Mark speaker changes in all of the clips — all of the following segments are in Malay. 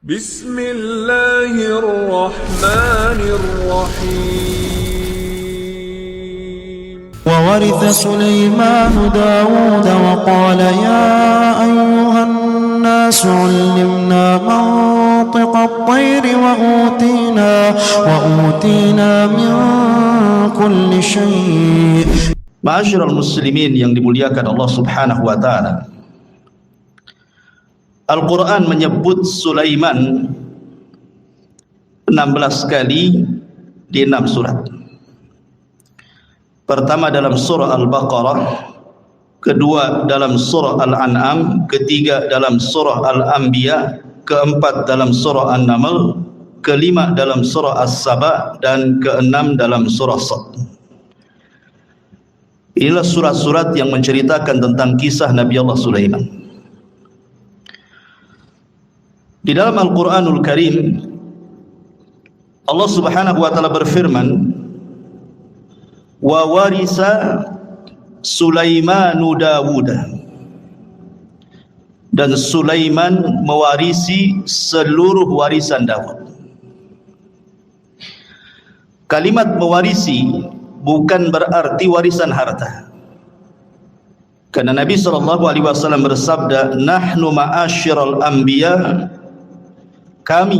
Speaker 1: Bismillahirrahmanirrahim.
Speaker 2: وورث سليمان داود وقال يا أيها الناس علمنا منطق الطير وأوتينا من كل شيء.
Speaker 3: Ma'asyiral muslimin yang dimuliakan Allah Subhanahu wa taala. Al-Qur'an menyebut Sulaiman 16 kali di 6 surat. Pertama dalam surah Al-Baqarah, kedua dalam surah Al-An'am, ketiga dalam surah Al-Anbiya, keempat dalam surah An-Naml, kelima dalam surah As-Saba, dan keenam dalam surah Sad. Inilah surat-surat yang menceritakan tentang kisah Nabi Allah Sulaiman. Di dalam Al-Quranul Karim, Allah Subhanahu wa taala berfirman, wa warisa Sulaimanu Dawuda, dan Sulaiman mewarisi seluruh warisan Daud. Kalimat mewarisi bukan berarti warisan harta, karena Nabi SAW bersabda, nahnu ma'asyiral anbiya, kami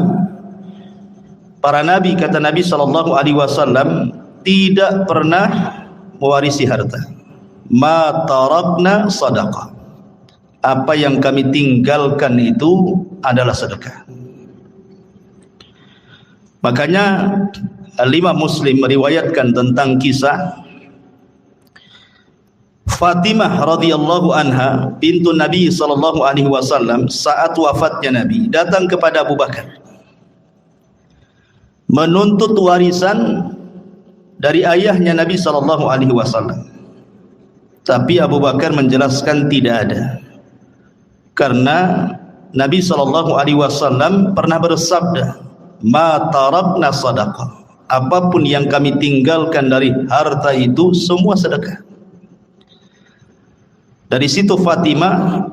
Speaker 3: para nabi, kata Nabi SAW, tidak pernah mewarisi harta. Ma tarakna sadaqah, apa yang kami tinggalkan itu adalah sedekah. Makanya Al-Imam Muslim meriwayatkan tentang kisah Fatimah radhiyallahu anha bintu Nabi sallallahu alaihi wasallam. Saat wafatnya Nabi, datang kepada Abu Bakar menuntut warisan dari ayahnya Nabi sallallahu alaihi wasallam. Tapi Abu Bakar menjelaskan tidak ada, karena Nabi sallallahu alaihi wasallam pernah bersabda, ma tarakna sadaqah, apapun yang kami tinggalkan dari harta itu semua sedekah. Dari situ Fatimah,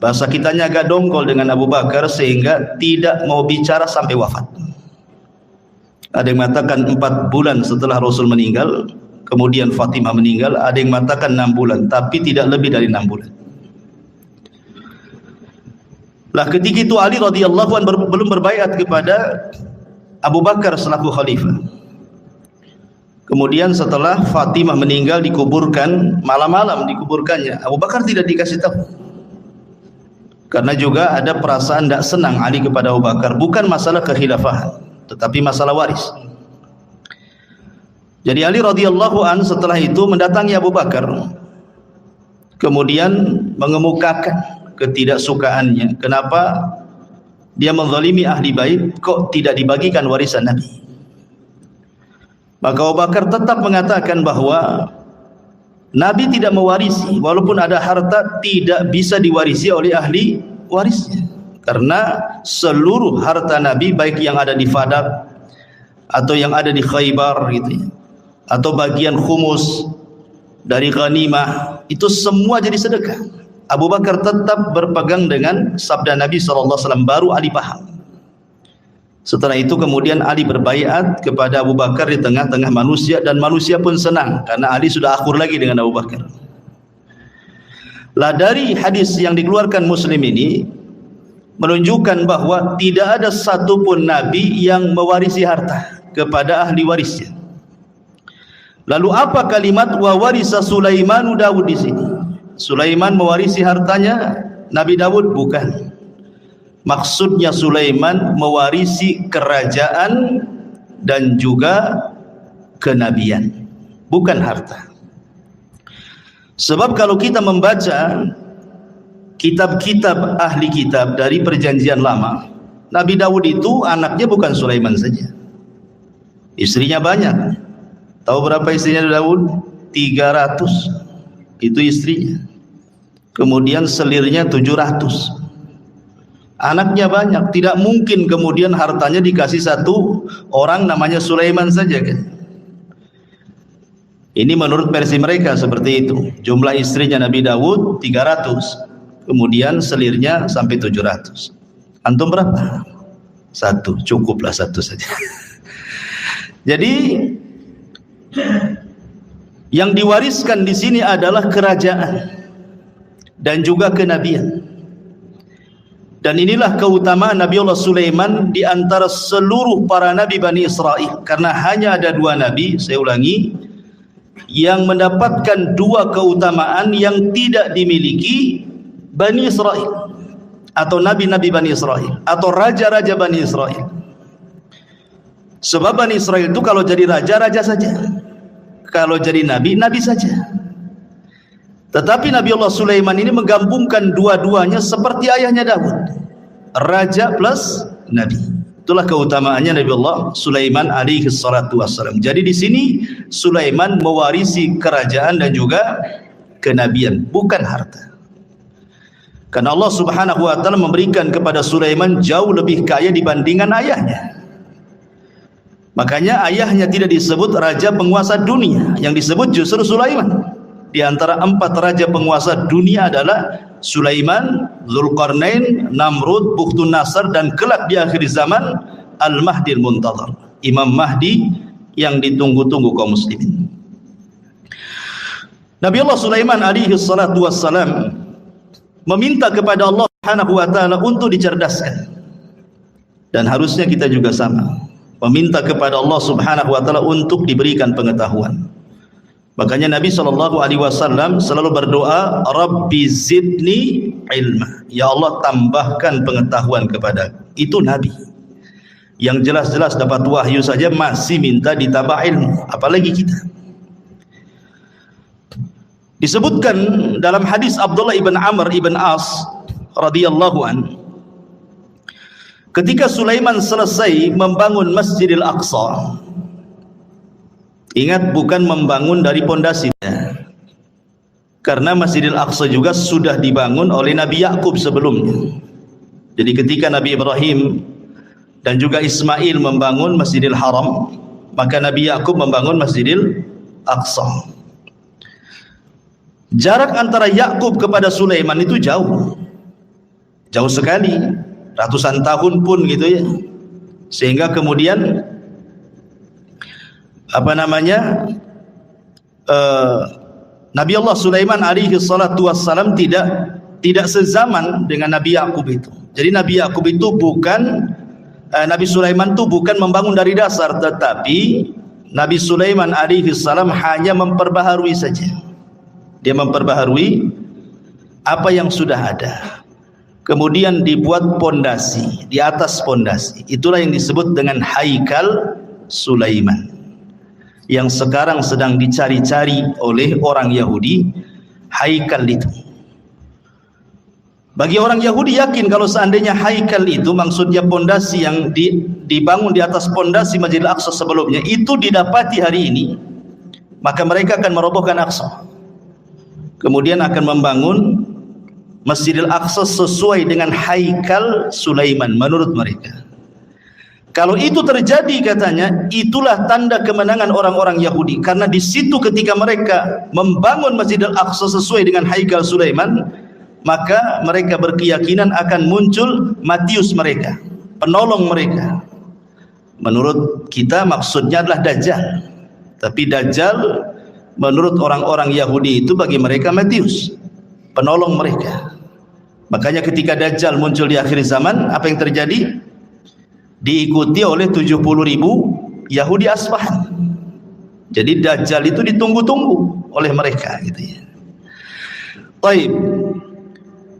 Speaker 3: bahasa kitanya agak dongkol dengan Abu Bakar, sehingga tidak mau bicara sampai wafat. Ada yang mengatakan 4 bulan setelah Rasul meninggal, kemudian Fatimah meninggal. Ada yang mengatakan 6 bulan, tapi tidak lebih dari 6 bulan. Lah ketika itu Ali radhiyallahu anhu belum berbaiat kepada Abu Bakar selaku khalifah. Kemudian setelah Fatimah meninggal, dikuburkan, malam-malam dikuburkannya, Abu Bakar tidak dikasih tahu. Karena juga ada perasaan tidak senang Ali kepada Abu Bakar, bukan masalah kekhilafahan, tetapi masalah waris. Jadi Ali radhiyallahu an setelah itu mendatangi Abu Bakar, kemudian mengemukakan ketidaksukaannya. Kenapa dia menzalimi ahli bait, kok tidak dibagikan warisan Nabi? Maka Abu Bakar tetap mengatakan bahwa Nabi tidak mewarisi, walaupun ada harta tidak bisa diwarisi oleh ahli warisnya, karena seluruh harta Nabi, baik yang ada di Fadak atau yang ada di Khaybar gitu ya, atau bagian khumus dari ghanimah, itu semua jadi sedekah. Abu Bakar tetap berpegang dengan sabda Nabi SAW, baru Ali paham. Setelah itu kemudian Ali berbaiat kepada Abu Bakar di tengah-tengah manusia, dan manusia pun senang karena Ali sudah akur lagi dengan Abu Bakar. Lah dari hadis yang dikeluarkan Muslim ini menunjukkan bahwa tidak ada satupun Nabi yang mewarisi harta kepada ahli warisnya. Lalu apa kalimat wa warisa Sulaimanu Daud di sini? Sulaiman mewarisi hartanya Nabi Daud? Bukan. Maksudnya Sulaiman mewarisi kerajaan dan juga kenabian, bukan harta. Sebab kalau kita membaca kitab-kitab ahli kitab dari perjanjian lama, Nabi Daud itu anaknya bukan Sulaiman saja, istrinya banyak. Tahu berapa istrinya Daud? 300 itu istrinya. Kemudian selirnya 700. Anaknya banyak, tidak mungkin kemudian hartanya dikasih satu orang namanya Sulaiman saja kan. Ini menurut versi mereka seperti itu. Jumlah istrinya Nabi Daud 300, kemudian selirnya sampai 700. Antum berapa? Satu, cukuplah satu saja. Jadi yang diwariskan di sini adalah kerajaan dan juga kenabian. Dan inilah keutamaan Nabi Allah Sulaiman di antara seluruh para nabi Bani Israel. Karena hanya ada 2 nabi, saya ulangi, yang mendapatkan 2 keutamaan yang tidak dimiliki Bani Israel, atau nabi-nabi Bani Israel, atau raja-raja Bani Israel. Sebab Bani Israel itu kalau jadi raja, raja saja. Kalau jadi nabi, nabi saja. Tetapi Nabi Allah Sulaiman ini menggabungkan dua-duanya seperti ayahnya Daud, raja plus nabi. Itulah keutamaannya Nabi Allah Sulaiman alaihi salatu wassalam. Jadi di sini Sulaiman mewarisi kerajaan dan juga kenabian, bukan harta. Karena Allah Subhanahu wa taala memberikan kepada Sulaiman jauh lebih kaya dibandingkan ayahnya. Makanya ayahnya tidak disebut raja penguasa dunia, yang disebut justru Sulaiman. Di antara 4 raja penguasa dunia adalah Sulaiman, Zulkarnain, Namrud, Bukhtun Nasr, dan kelak di akhir zaman Al-Mahdi Al-Muntadhar, Imam Mahdi yang ditunggu-tunggu kaum muslimin. Nabi Allah Sulaiman alaihi salatu wassalam meminta kepada Allah Subhanahu wa taala untuk dicerdaskan. Dan harusnya kita juga sama, meminta kepada Allah Subhanahu wa taala untuk diberikan pengetahuan. Makanya Nabi SAW selalu berdoa, Rabbi zidni ilma, ya Allah tambahkan pengetahuan kepada. Itu Nabi yang jelas-jelas dapat wahyu saja masih minta ditambah ilmu, apalagi kita. Disebutkan dalam hadis Abdullah ibn Amr ibn As radhiyallahu an, ketika Sulaiman selesai membangun Masjidil Aqsa. Ingat, bukan membangun dari pondasinya, karena Masjidil Aqsa juga sudah dibangun oleh Nabi Yakub sebelumnya. Jadi ketika Nabi Ibrahim dan juga Ismail membangun Masjidil Haram, maka Nabi Yakub membangun Masjidil Aqsa. Jarak antara Yakub kepada Sulaiman itu jauh sekali, ratusan tahun pun gitu ya. Sehingga kemudian Nabi Allah Sulaiman alaihi salatu wassalam tidak sezaman dengan Nabi Yakub itu. Jadi Nabi Yakub itu Nabi Sulaiman itu bukan membangun dari dasar, tetapi Nabi Sulaiman alaihi salam hanya memperbaharui saja. Dia memperbaharui apa yang sudah ada. Kemudian dibuat pondasi, di atas pondasi. Itulah yang disebut dengan Haikal Sulaiman, yang sekarang sedang dicari-cari oleh orang Yahudi. Haikal itu, bagi orang Yahudi yakin kalau seandainya haikal itu maksudnya pondasi yang dibangun di atas pondasi Masjidil Aqsa sebelumnya itu didapati hari ini, maka mereka akan merobohkan Aqsa, kemudian akan membangun Masjidil Aqsa sesuai dengan haikal Sulaiman menurut mereka. Kalau itu terjadi, katanya, itulah tanda kemenangan orang-orang Yahudi, karena di situ ketika mereka membangun Masjidil Aqsa sesuai dengan haikal Sulaiman, maka mereka berkeyakinan akan muncul Matius mereka, penolong mereka. Menurut kita maksudnya adalah Dajjal, tapi Dajjal menurut orang-orang Yahudi itu bagi mereka Matius, penolong mereka. Makanya ketika Dajjal muncul di akhir zaman, apa yang terjadi? Diikuti oleh 70.000 Yahudi Asbahan. Jadi Dajjal itu ditunggu-tunggu oleh mereka gitu ya. Baik.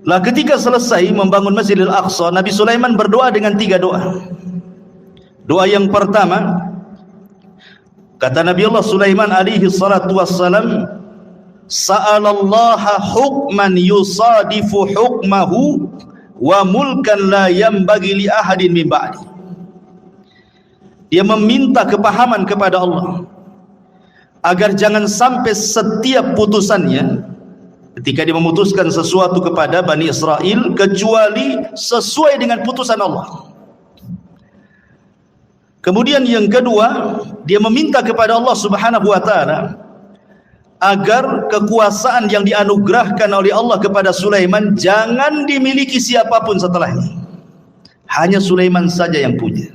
Speaker 3: Lah ketika selesai membangun Masjidil Aqsa, Nabi Sulaiman berdoa dengan 3 doa. Doa yang pertama, kata Nabi Allah Sulaiman alaihi salatu wassalam, sa'alallaha hukman yusadifu hukmahu wa mulkan la yanbaghi li ahadin min ba'di. Dia meminta kepahaman kepada Allah agar jangan sampai setiap putusannya ketika dia memutuskan sesuatu kepada Bani Israel kecuali sesuai dengan putusan Allah. Kemudian yang kedua, dia meminta kepada Allah Subhanahu wa taala agar kekuasaan yang dianugerahkan oleh Allah kepada Sulaiman jangan dimiliki siapapun setelahnya. Hanya Sulaiman saja yang punya.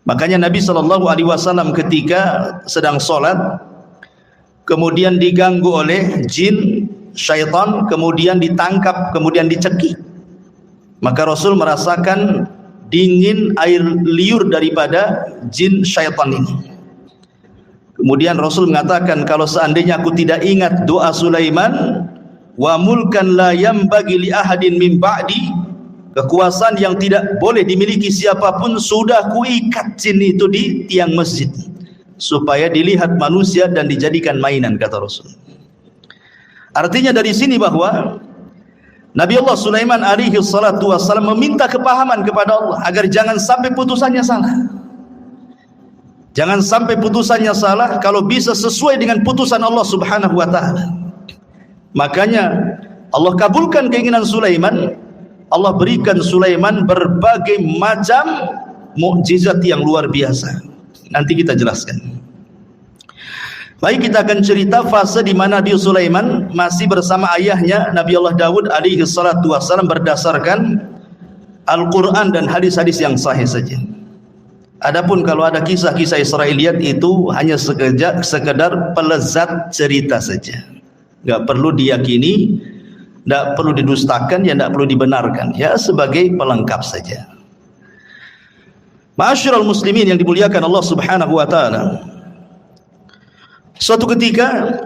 Speaker 3: Makanya Nabi SAW ketika sedang sholat, kemudian diganggu oleh jin, syaitan, kemudian ditangkap, kemudian dicekik. Maka Rasul merasakan dingin air liur daripada jin syaitan ini. Kemudian Rasul mengatakan, kalau seandainya aku tidak ingat doa Sulaiman, wa mulkan la yambagi li ahadin min ba'di, kekuasaan yang tidak boleh dimiliki siapapun, sudah kuikat jin itu di tiang masjid supaya dilihat manusia dan dijadikan mainan, kata Rasul. Artinya dari sini bahwa Nabi Allah Sulaiman alaihi salatu wassalam meminta kepahaman kepada Allah agar jangan sampai putusannya salah. Jangan sampai putusannya salah, kalau bisa sesuai dengan putusan Allah Subhanahu wa taala. Makanya Allah kabulkan keinginan Sulaiman. Allah berikan Sulaiman berbagai macam mukjizat yang luar biasa. Nanti kita jelaskan. Baik, kita akan cerita fase di mana Nabi Sulaiman masih bersama ayahnya Nabi Allah Daud alaihi salatu wassalam berdasarkan Al-Quran dan hadis-hadis yang sahih saja. Adapun kalau ada kisah-kisah Israiliyat itu hanya sekedar pelezat cerita saja. Enggak perlu diyakini, tidak perlu didustakan, ya tidak perlu dibenarkan, ya sebagai pelengkap saja. Ma'asyiral muslimin yang dimuliakan Allah Subhanahu wa taala. Suatu ketika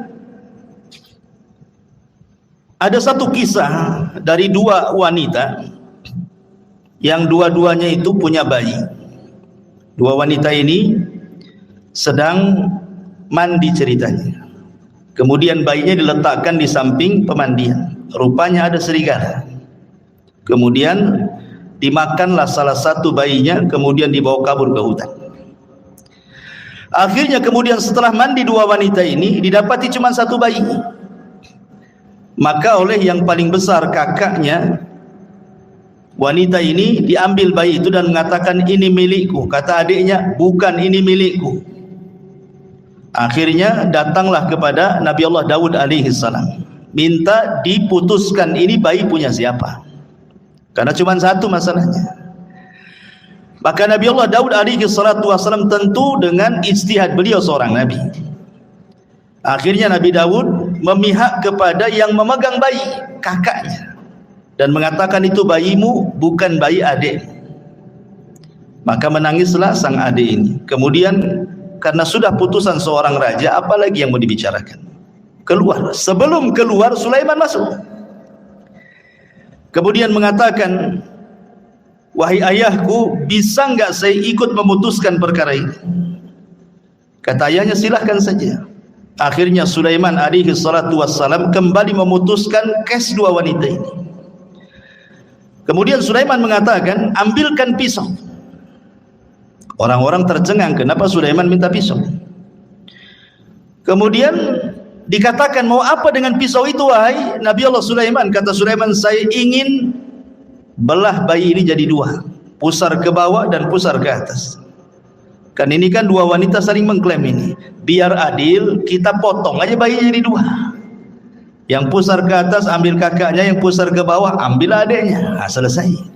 Speaker 3: ada satu kisah dari dua wanita yang dua-duanya itu punya bayi. Dua wanita ini sedang mandi ceritanya. Kemudian bayinya diletakkan di samping pemandian. Rupanya ada serigala. Kemudian dimakanlah salah satu bayinya, kemudian dibawa kabur ke hutan. Akhirnya kemudian setelah mandi dua wanita ini, didapati cuma satu bayi. Maka oleh yang paling besar, kakaknya wanita ini, diambil bayi itu dan mengatakan, ini milikku. Kata adiknya, bukan, ini milikku. Akhirnya datanglah kepada Nabi Allah Daud alaihi salam, minta diputuskan ini bayi punya siapa, karena cuma satu masalahnya. Maka Nabi Allah Daud alaihi salatu wasallam tentu dengan ijtihad beliau seorang nabi. Akhirnya Nabi Daud memihak kepada yang memegang bayi, kakaknya, dan mengatakan itu bayimu, bukan bayi adik. Maka menangislah sang adik ini. Kemudian karena sudah putusan seorang raja, apalagi yang mau dibicarakan? Keluar. Sebelum keluar, Sulaiman masuk. Kemudian mengatakan, wahai ayahku, bisa enggak saya ikut memutuskan perkara ini? Kata ayahnya, silahkan saja. Akhirnya Sulaiman alaihi salatu wassalam kembali memutuskan kes dua wanita ini. Kemudian Sulaiman mengatakan, ambilkan pisau. Orang-orang tercengang, kenapa Sulaiman minta pisau? Kemudian dikatakan, mau apa dengan pisau itu wahai Nabi Allah Sulaiman? Kata Sulaiman, saya ingin belah bayi ini jadi dua, pusar ke bawah dan pusar ke atas. Kan ini kan dua wanita saling mengklaim ini. Biar adil, kita potong aja bayinya jadi dua. Yang pusar ke atas ambil kakaknya, yang pusar ke bawah ambil adiknya. Nah, selesai.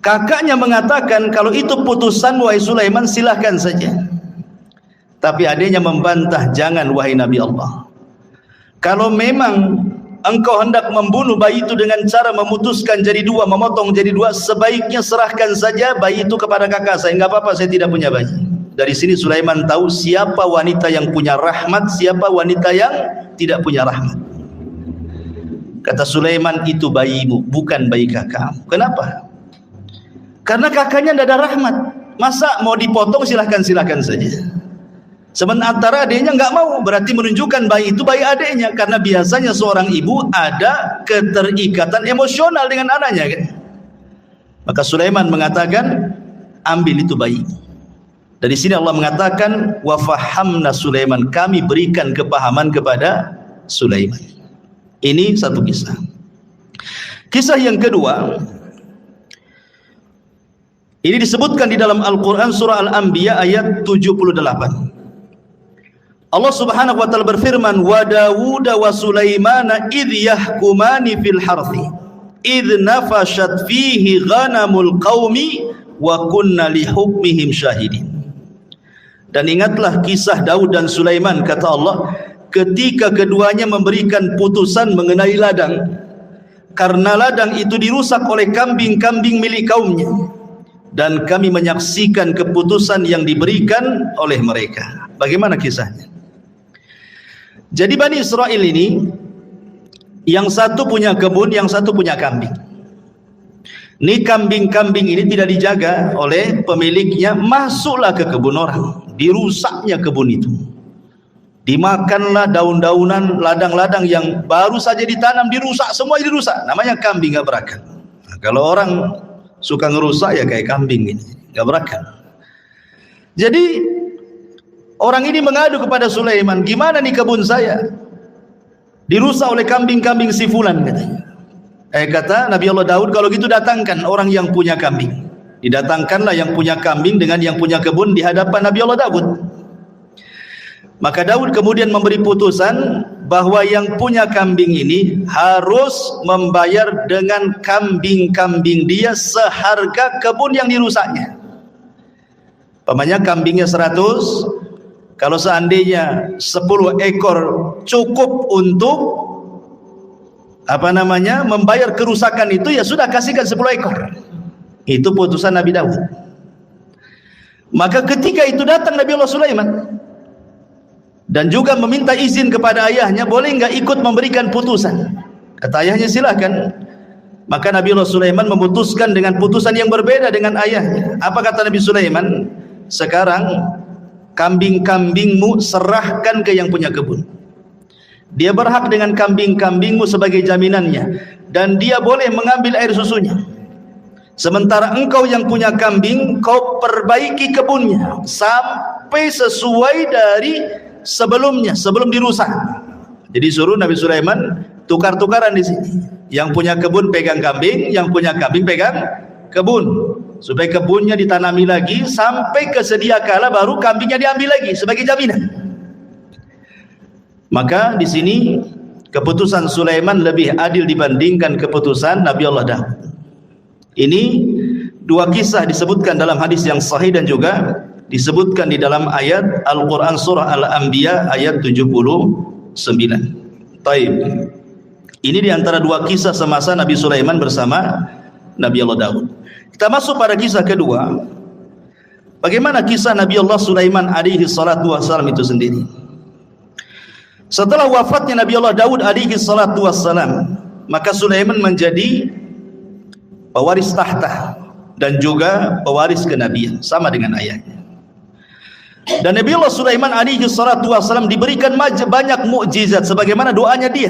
Speaker 3: Kakaknya mengatakan, kalau itu putusan wahai Sulaiman, silahkan saja. Tapi adiknya membantah, jangan wahai Nabi Allah. Kalau memang engkau hendak membunuh bayi itu dengan cara memutuskan jadi dua, memotong jadi dua, sebaiknya serahkan saja bayi itu kepada kakak saya. Enggak apa-apa, saya tidak punya bayi. Dari sini Sulaiman tahu siapa wanita yang punya rahmat, siapa wanita yang tidak punya rahmat. Kata Sulaiman, itu bayimu, bukan bayi kakakmu. Kenapa? Karena kakaknya tidak ada rahmat. Masa mau dipotong, silahkan saja. Sementara adiknya enggak mau, berarti menunjukkan bayi itu bayi adiknya. Karena biasanya seorang ibu ada keterikatan emosional dengan anaknya, kan? Maka Sulaiman mengatakan, ambil itu bayi. Dari sini Allah mengatakan, wa fahamna Sulaiman, kami berikan kepahaman kepada Sulaiman. Ini satu kisah. Kisah yang kedua, ini disebutkan di dalam Al-Quran surah Al-Anbiya ayat 78. Allah Subhanahu wa taala berfirman, wa Dawud wa Sulaimana idh yahkumani fil harthi idh nafashat fihi ghanamul qaumi wa kunna li hukmihim syahidin. Dan ingatlah kisah Daud dan Sulaiman, kata Allah, ketika keduanya memberikan putusan mengenai ladang, karena ladang itu dirusak oleh kambing-kambing milik kaumnya, dan kami menyaksikan keputusan yang diberikan oleh mereka. Bagaimana kisahnya? Jadi Bani Israel ini, yang satu punya kebun, yang satu punya kambing. Ini kambing-kambing ini tidak dijaga oleh pemiliknya, masuklah ke kebun orang, dirusaknya kebun itu, dimakanlah daun-daunan, ladang-ladang yang baru saja ditanam, dirusak, semua dirusak. Namanya kambing gak berakal. Nah, kalau orang suka ngerusak ya kayak kambing ini, gak berakal. Jadi orang ini mengadu kepada Sulaiman, gimana nih kebun saya dirusak oleh kambing-kambing si fulan, katanya. Kata Nabi Allah Daud, kalau gitu datangkan orang yang punya kambing. Didatangkanlah yang punya kambing dengan yang punya kebun di hadapan Nabi Allah Daud. Maka Daud kemudian memberi putusan bahwa yang punya kambing ini harus membayar dengan kambing-kambing dia seharga kebun yang dirusaknya. Pamannya kambingnya 100, kalau seandainya 10 ekor cukup untuk membayar kerusakan itu, ya sudah, kasihkan 10 ekor. Itu putusan Nabi Daud. Maka ketika itu datang Nabi Allah Sulaiman dan juga meminta izin kepada ayahnya, boleh enggak ikut memberikan putusan? Kata ayahnya, silakan. Maka Nabi Allah Sulaiman memutuskan dengan putusan yang berbeda dengan ayahnya. Apa kata Nabi Sulaiman? Sekarang kambing-kambingmu serahkan ke yang punya kebun. Dia berhak dengan kambing-kambingmu sebagai jaminannya, dan dia boleh mengambil air susunya. Sementara engkau yang punya kambing, kau perbaiki kebunnya sampai sesuai dari sebelumnya, sebelum dirusak. Jadi suruh Nabi Sulaiman tukar-tukaran di sini. Yang punya kebun pegang kambing, yang punya kambing pegang kebun, supaya kebunnya ditanami lagi sampai kesedia kala baru kambingnya diambil lagi sebagai jaminan. Maka di sini keputusan Sulaiman lebih adil dibandingkan keputusan Nabi Allah Daud. Ini dua kisah disebutkan dalam hadis yang sahih dan juga disebutkan di dalam ayat Al-Quran surah Al-Anbiya ayat 79. Taib. Ini diantara dua kisah semasa Nabi Sulaiman bersama Nabi Allah Daud. Kita masuk pada kisah kedua. Bagaimana kisah Nabi Allah Sulaiman alaihi salatu wassalam itu sendiri. Setelah wafatnya Nabi Allah Daud alaihi salatu wassalam, maka Sulaiman menjadi pewaris tahta dan juga pewaris kenabian, sama dengan ayahnya. Dan Nabi Allah Sulaiman alaihi salatu wassalam diberikan banyak mukjizat sebagaimana doanya dia.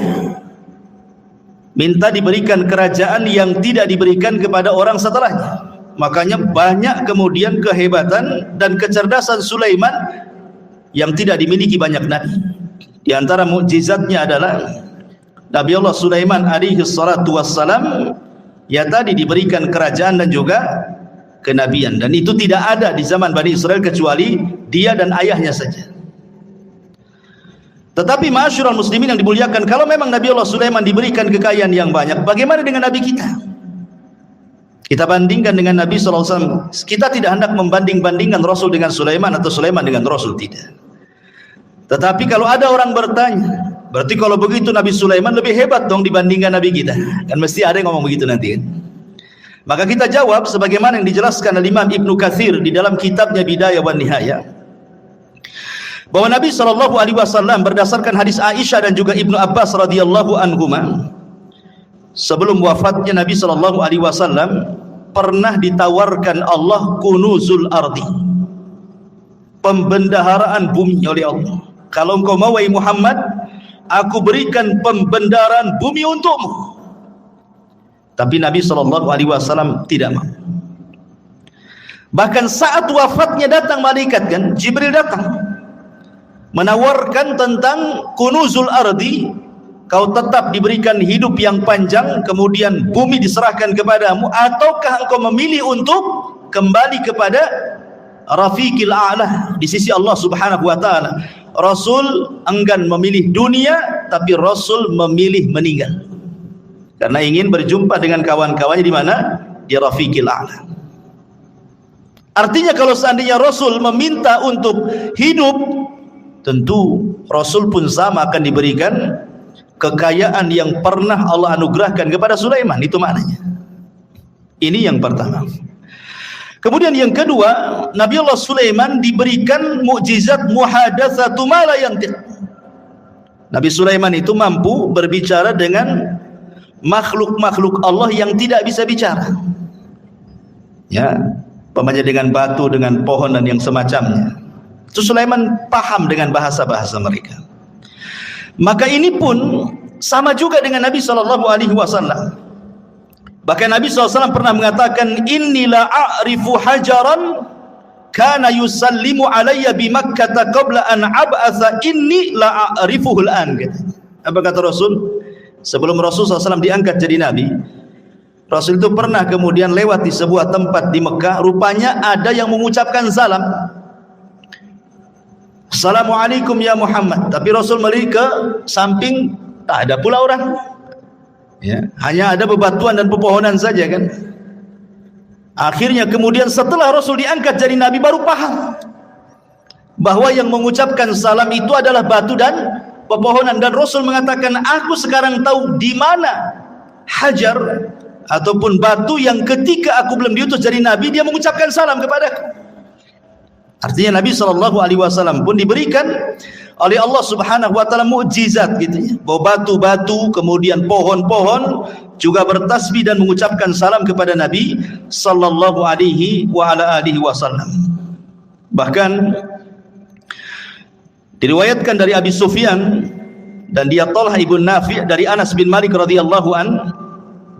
Speaker 3: Minta diberikan kerajaan yang tidak diberikan kepada orang setelahnya. Makanya banyak kemudian kehebatan dan kecerdasan Sulaiman yang tidak dimiliki banyak nabi. Di antara mukjizatnya adalah Nabi Allah Sulaiman alaihi salatu wassalam ya tadi diberikan kerajaan dan juga kenabian, dan itu tidak ada di zaman Bani Israel kecuali dia dan ayahnya saja. Tetapi ma'asyiral muslimin yang dimuliakan, kalau memang Nabi Allah Sulaiman diberikan kekayaan yang banyak, bagaimana dengan Nabi kita? Kita bandingkan dengan Nabi SAW. Kita tidak hendak membanding-bandingkan Rasul dengan Sulaiman atau Sulaiman dengan Rasul, tidak. Tetapi kalau ada orang bertanya, berarti kalau begitu Nabi Sulaiman lebih hebat dong dibandingkan Nabi kita. Kan mesti ada yang ngomong begitu nanti kan? Maka kita jawab sebagaimana yang dijelaskan oleh Imam Ibnu Katsir di dalam kitabnya Bidayah wan Nihayah, bahwa Nabi SAW berdasarkan hadis Aisyah dan juga Ibnu Abbas radhiyallahu anhuma, sebelum wafatnya Nabi SAW pernah ditawarkan Allah kunuzul ardi, pembendaharaan bumi oleh Allah. Kalau engkau mau wahai Muhammad, aku berikan pembendaharaan bumi untukmu. Tapi Nabi SAW tidak mau. Bahkan saat wafatnya datang malaikat, kan Jibril datang menawarkan tentang kunuzul ardi, kau tetap diberikan hidup yang panjang kemudian bumi diserahkan kepadamu, ataukah engkau memilih untuk kembali kepada rafiqil a'la di sisi Allah Subhanahu wa taala. Rasul enggan memilih dunia, tapi Rasul memilih meninggal. karena ingin berjumpa dengan kawan-kawannya di mana? Di Rafiqil A'la. Artinya kalau seandainya Rasul meminta untuk hidup, tentu Rasul pun sama akan diberikan kekayaan yang pernah Allah anugerahkan kepada Sulaiman. Itu maknanya. Ini yang pertama. Kemudian yang kedua, Nabi Allah Sulaiman diberikan mukjizat muhadatsatu ma la yantiq. Nabi Sulaiman itu mampu berbicara dengan makhluk-makhluk Allah yang tidak bisa bicara. Ya, umpamanya dengan batu, dengan pohon dan yang semacamnya. Itu Sulaiman paham dengan bahasa-bahasa mereka. Maka ini pun sama juga dengan Nabi SAW. Bahkan Nabi SAW pernah mengatakan, inni la a'rifu hajaran kana yusallimu alayya bi Makkah qabla an ab'atha inni la a'rifuhu al-an. Apa kata Rasul? Sebelum Rasul SAW diangkat jadi Nabi, Rasul itu pernah kemudian lewat di sebuah tempat di Mekah. Rupanya ada yang mengucapkan salam, Assalamualaikum ya Muhammad. Tapi Rasul melihat ke samping, tak ada pula orang. Ya, hanya ada bebatuan dan pepohonan saja kan. Akhirnya kemudian setelah Rasul diangkat jadi Nabi, baru paham bahwa yang mengucapkan salam itu adalah batu dan pepohonan. Dan Rasul mengatakan, aku sekarang tahu di mana hajar ataupun batu yang ketika aku belum diutus jadi Nabi, dia mengucapkan salam kepadaku. Artinya Nabi SAW pun diberikan oleh Allah Subhanahu wa taala mukjizat gitu ya. Bahwa batu-batu kemudian pohon-pohon juga bertasbih dan mengucapkan salam kepada Nabi sallallahu alaihi wasallam. Bahkan diriwayatkan dari Abi Sufyan dan dia Talha ibn Nafi' dari Anas bin Malik radhiyallahu an,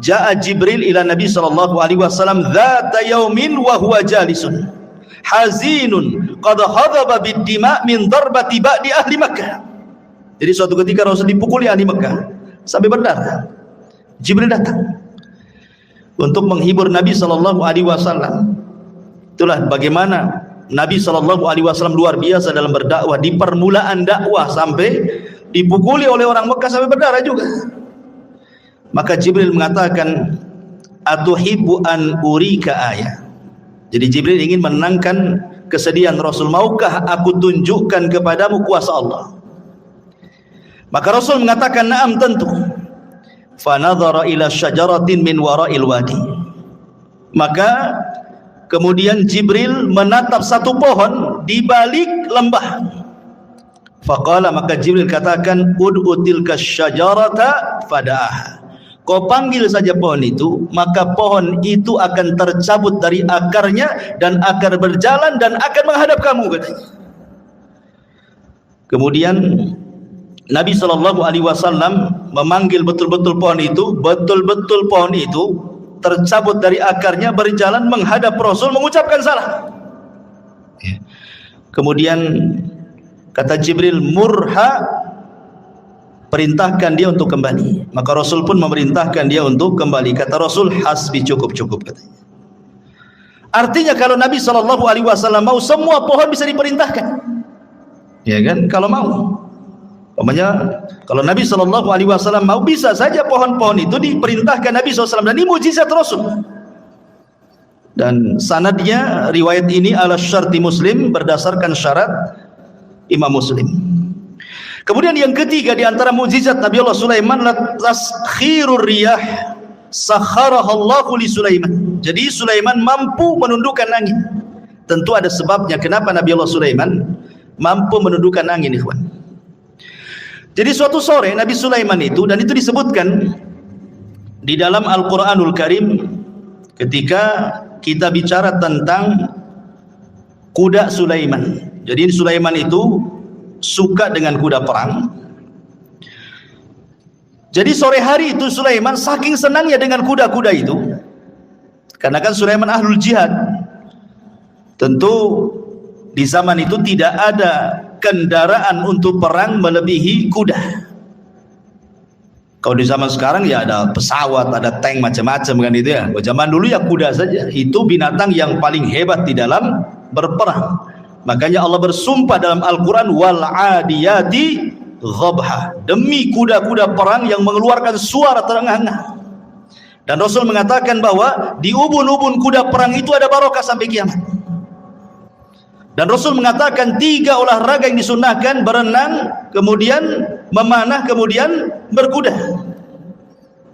Speaker 3: jaa Jibril ila Nabi sallallahu alaihi wasallam dzata yaumin wa huwa jalisun hazinun qad hadaba bid-dima min darbati ba'di ahli Makkah. Jadi suatu ketika Rasul dipukuli ahli Makkah sampai berdarah. Jibril datang untuk menghibur Nabi sallallahu alaihi wasallam. Itulah bagaimana Nabi sallallahu alaihi wasallam luar biasa dalam berdakwah. Di permulaan dakwah sampai dipukuli oleh orang Makkah sampai berdarah juga. Maka Jibril mengatakan, atuhibbu an urika ayah. Jadi Jibril ingin menenangkan kesedihan Rasul. Maukah aku tunjukkan kepadamu kuasa Allah? Maka Rasul mengatakan, na'am, tentu. Fanadhara ila syajaratin min wara'il wadi. Maka kemudian Jibril menatap satu pohon di balik lembah. Faqala, maka Jibril katakan, ud'u tilka syajarata fada'aha. Kau panggil saja pohon itu, maka pohon itu akan tercabut dari akarnya dan akar berjalan dan akan menghadap kamu, katanya. Kemudian Nabi SAW memanggil betul-betul pohon itu, betul-betul pohon itu tercabut dari akarnya, berjalan menghadap Rasul, mengucapkan salam. Kemudian kata Jibril, murha, perintahkan dia untuk kembali. Maka Rasul pun memerintahkan dia untuk kembali. Kata Rasul, hasbi, cukup, katanya. Artinya kalau Nabi SAW mau, semua pohon bisa diperintahkan, ya kan? Kalau mau, umpamanya kalau Nabi SAW mau, bisa saja pohon-pohon itu diperintahkan Nabi SAW. Dan ini mujizat Rasul. Dan sanadnya riwayat ini ala syarti Muslim, berdasarkan syarat Imam Muslim. Kemudian yang ketiga di antara mukjizat Nabi Allah Sulaiman, taskhirur riyah sakharahallahu li Sulaiman. Jadi Sulaiman mampu menundukkan angin. Tentu ada sebabnya kenapa Nabi Allah Sulaiman mampu menundukkan angin, ikhwan. Jadi suatu sore Nabi Sulaiman itu, dan itu disebutkan di dalam Al-Qur'anul Karim ketika kita bicara tentang kuda Sulaiman. Jadi Sulaiman itu suka dengan kuda perang. Jadi sore hari itu Sulaiman saking senangnya dengan kuda-kuda itu, karena kan Sulaiman ahlul jihad. Tentu di zaman itu tidak ada kendaraan untuk perang melebihi kuda. Kalau di zaman sekarang ya ada pesawat, ada tank, macam-macam kan itu ya. Zaman dulu ya kuda saja. Itu binatang yang paling hebat di dalam berperang. Makanya Allah bersumpah dalam Al-Quran, wal adiyati ghabha, demi kuda-kuda perang yang mengeluarkan suara terengah-engah. Dan Rasul mengatakan bahwa di ubun-ubun kuda perang itu ada barokah sampai kiamat. Dan Rasul mengatakan 3 olahraga yang disunnahkan: berenang, kemudian memanah, kemudian berkuda.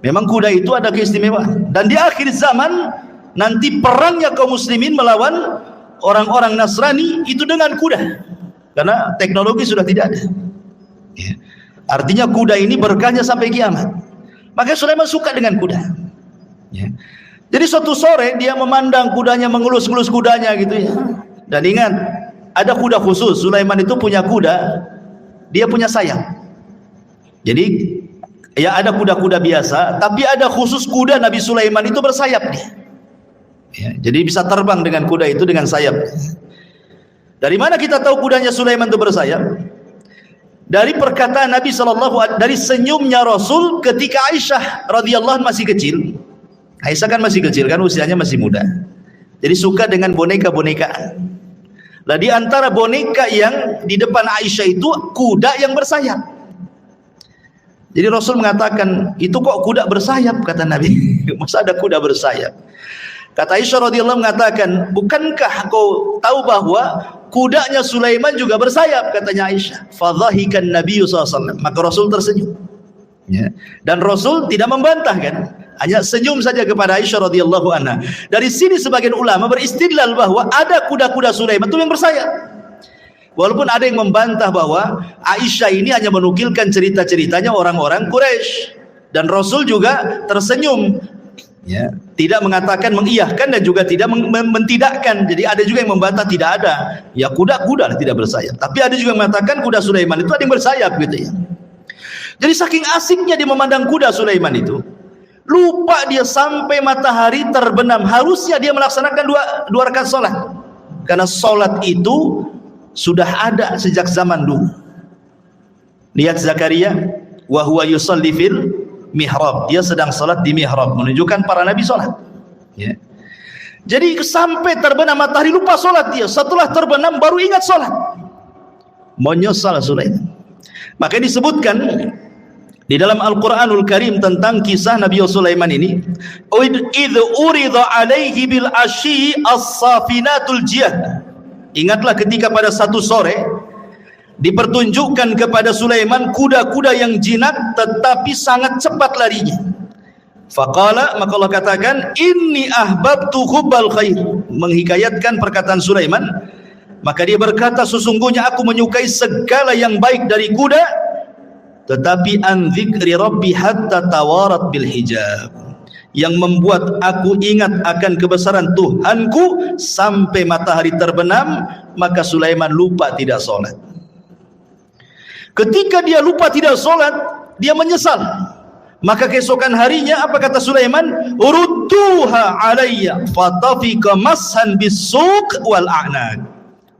Speaker 3: Memang kuda itu ada keistimewaan. Dan di akhir zaman nanti perangnya kaum muslimin melawan orang-orang Nasrani itu dengan kuda, karena teknologi sudah tidak ada. Artinya kuda ini berkahnya sampai kiamat. Maka Sulaiman suka dengan kuda. Jadi suatu sore dia memandang kudanya, mengelus-elus kudanya gitu ya. Dan ingat, ada kuda khusus. Sulaiman itu punya kuda, dia punya sayap. Jadi ya ada kuda-kuda biasa, tapi ada khusus kuda Nabi Sulaiman itu bersayap dia. Jadi bisa terbang dengan kuda itu dengan sayap. Dari mana kita tahu kudanya Sulaiman itu bersayap? Dari perkataan Nabi SAW, dari senyumnya Rasul ketika Aisyah radhiyallahu anha masih kecil. Aisyah kan masih kecil kan, usianya masih muda. Jadi suka dengan boneka-bonekaan. Lah di antara boneka yang di depan Aisyah itu kuda yang bersayap. Jadi Rasul mengatakan, itu kok kuda bersayap, kata Nabi. Masa ada kuda bersayap? Kata Aisyah radhiyallahu mengatakan, bukankah kau tahu bahwa kudanya Sulaiman juga bersayap, katanya Aisyah. Fadhahikan Nabi SAW. Maka Rasul tersenyum. Dan Rasul tidak membantah kan, hanya senyum saja kepada Aisyah radhiyallahu anha. Dari sini sebagian ulama beristidlal bahwa ada kuda-kuda Sulaiman itu yang bersayap. Walaupun ada yang membantah bahwa Aisyah ini hanya menukilkan cerita-ceritanya orang-orang Quraisy, dan Rasul juga tersenyum, tidak mengatakan mengiyahkan dan juga tidak mentidakkan. Jadi ada juga yang membantah tidak ada, ya kuda-kuda tidak bersayap. Tapi ada juga yang mengatakan kuda Sulaiman itu ada yang bersayap gitu ya. Jadi saking asiknya dia memandang kuda Sulaiman itu, lupa dia sampai matahari terbenam. Harusnya dia melaksanakan dua rakaat salat, karena salat itu sudah ada sejak zaman dulu. Lihat Zakaria, wa huwa yusalli fil mihrab, dia sedang salat di mihrab, menunjukkan para nabi salat. Jadi sampai terbenam matahari lupa salat dia. Setelah terbenam baru ingat salat. Menyesal Sulaiman. Maka disebutkan di dalam Al-Quranul Karim tentang kisah Nabi Sulaiman ini, idh urida alaihi bil asyi as-safinatul jiyad. Ingatlah ketika pada satu sore dipertunjukkan kepada Sulaiman kuda-kuda yang jinak tetapi sangat cepat larinya. Faqala, maka Allah katakan, inni ahbabtu hubbal khair, menghikayatkan perkataan Sulaiman. Maka dia berkata, sesungguhnya aku menyukai segala yang baik dari kuda, tetapi an dzikri rabbi hatta tawarat bil hijab, yang membuat aku ingat akan kebesaran Tuhanku sampai matahari terbenam. Maka Sulaiman lupa tidak sholat. Ketika dia lupa tidak sholat, dia menyesal. Maka keesokan harinya apa kata Sulaiman? Urudduha alayya fatafika mashan bisuq wal a'naq.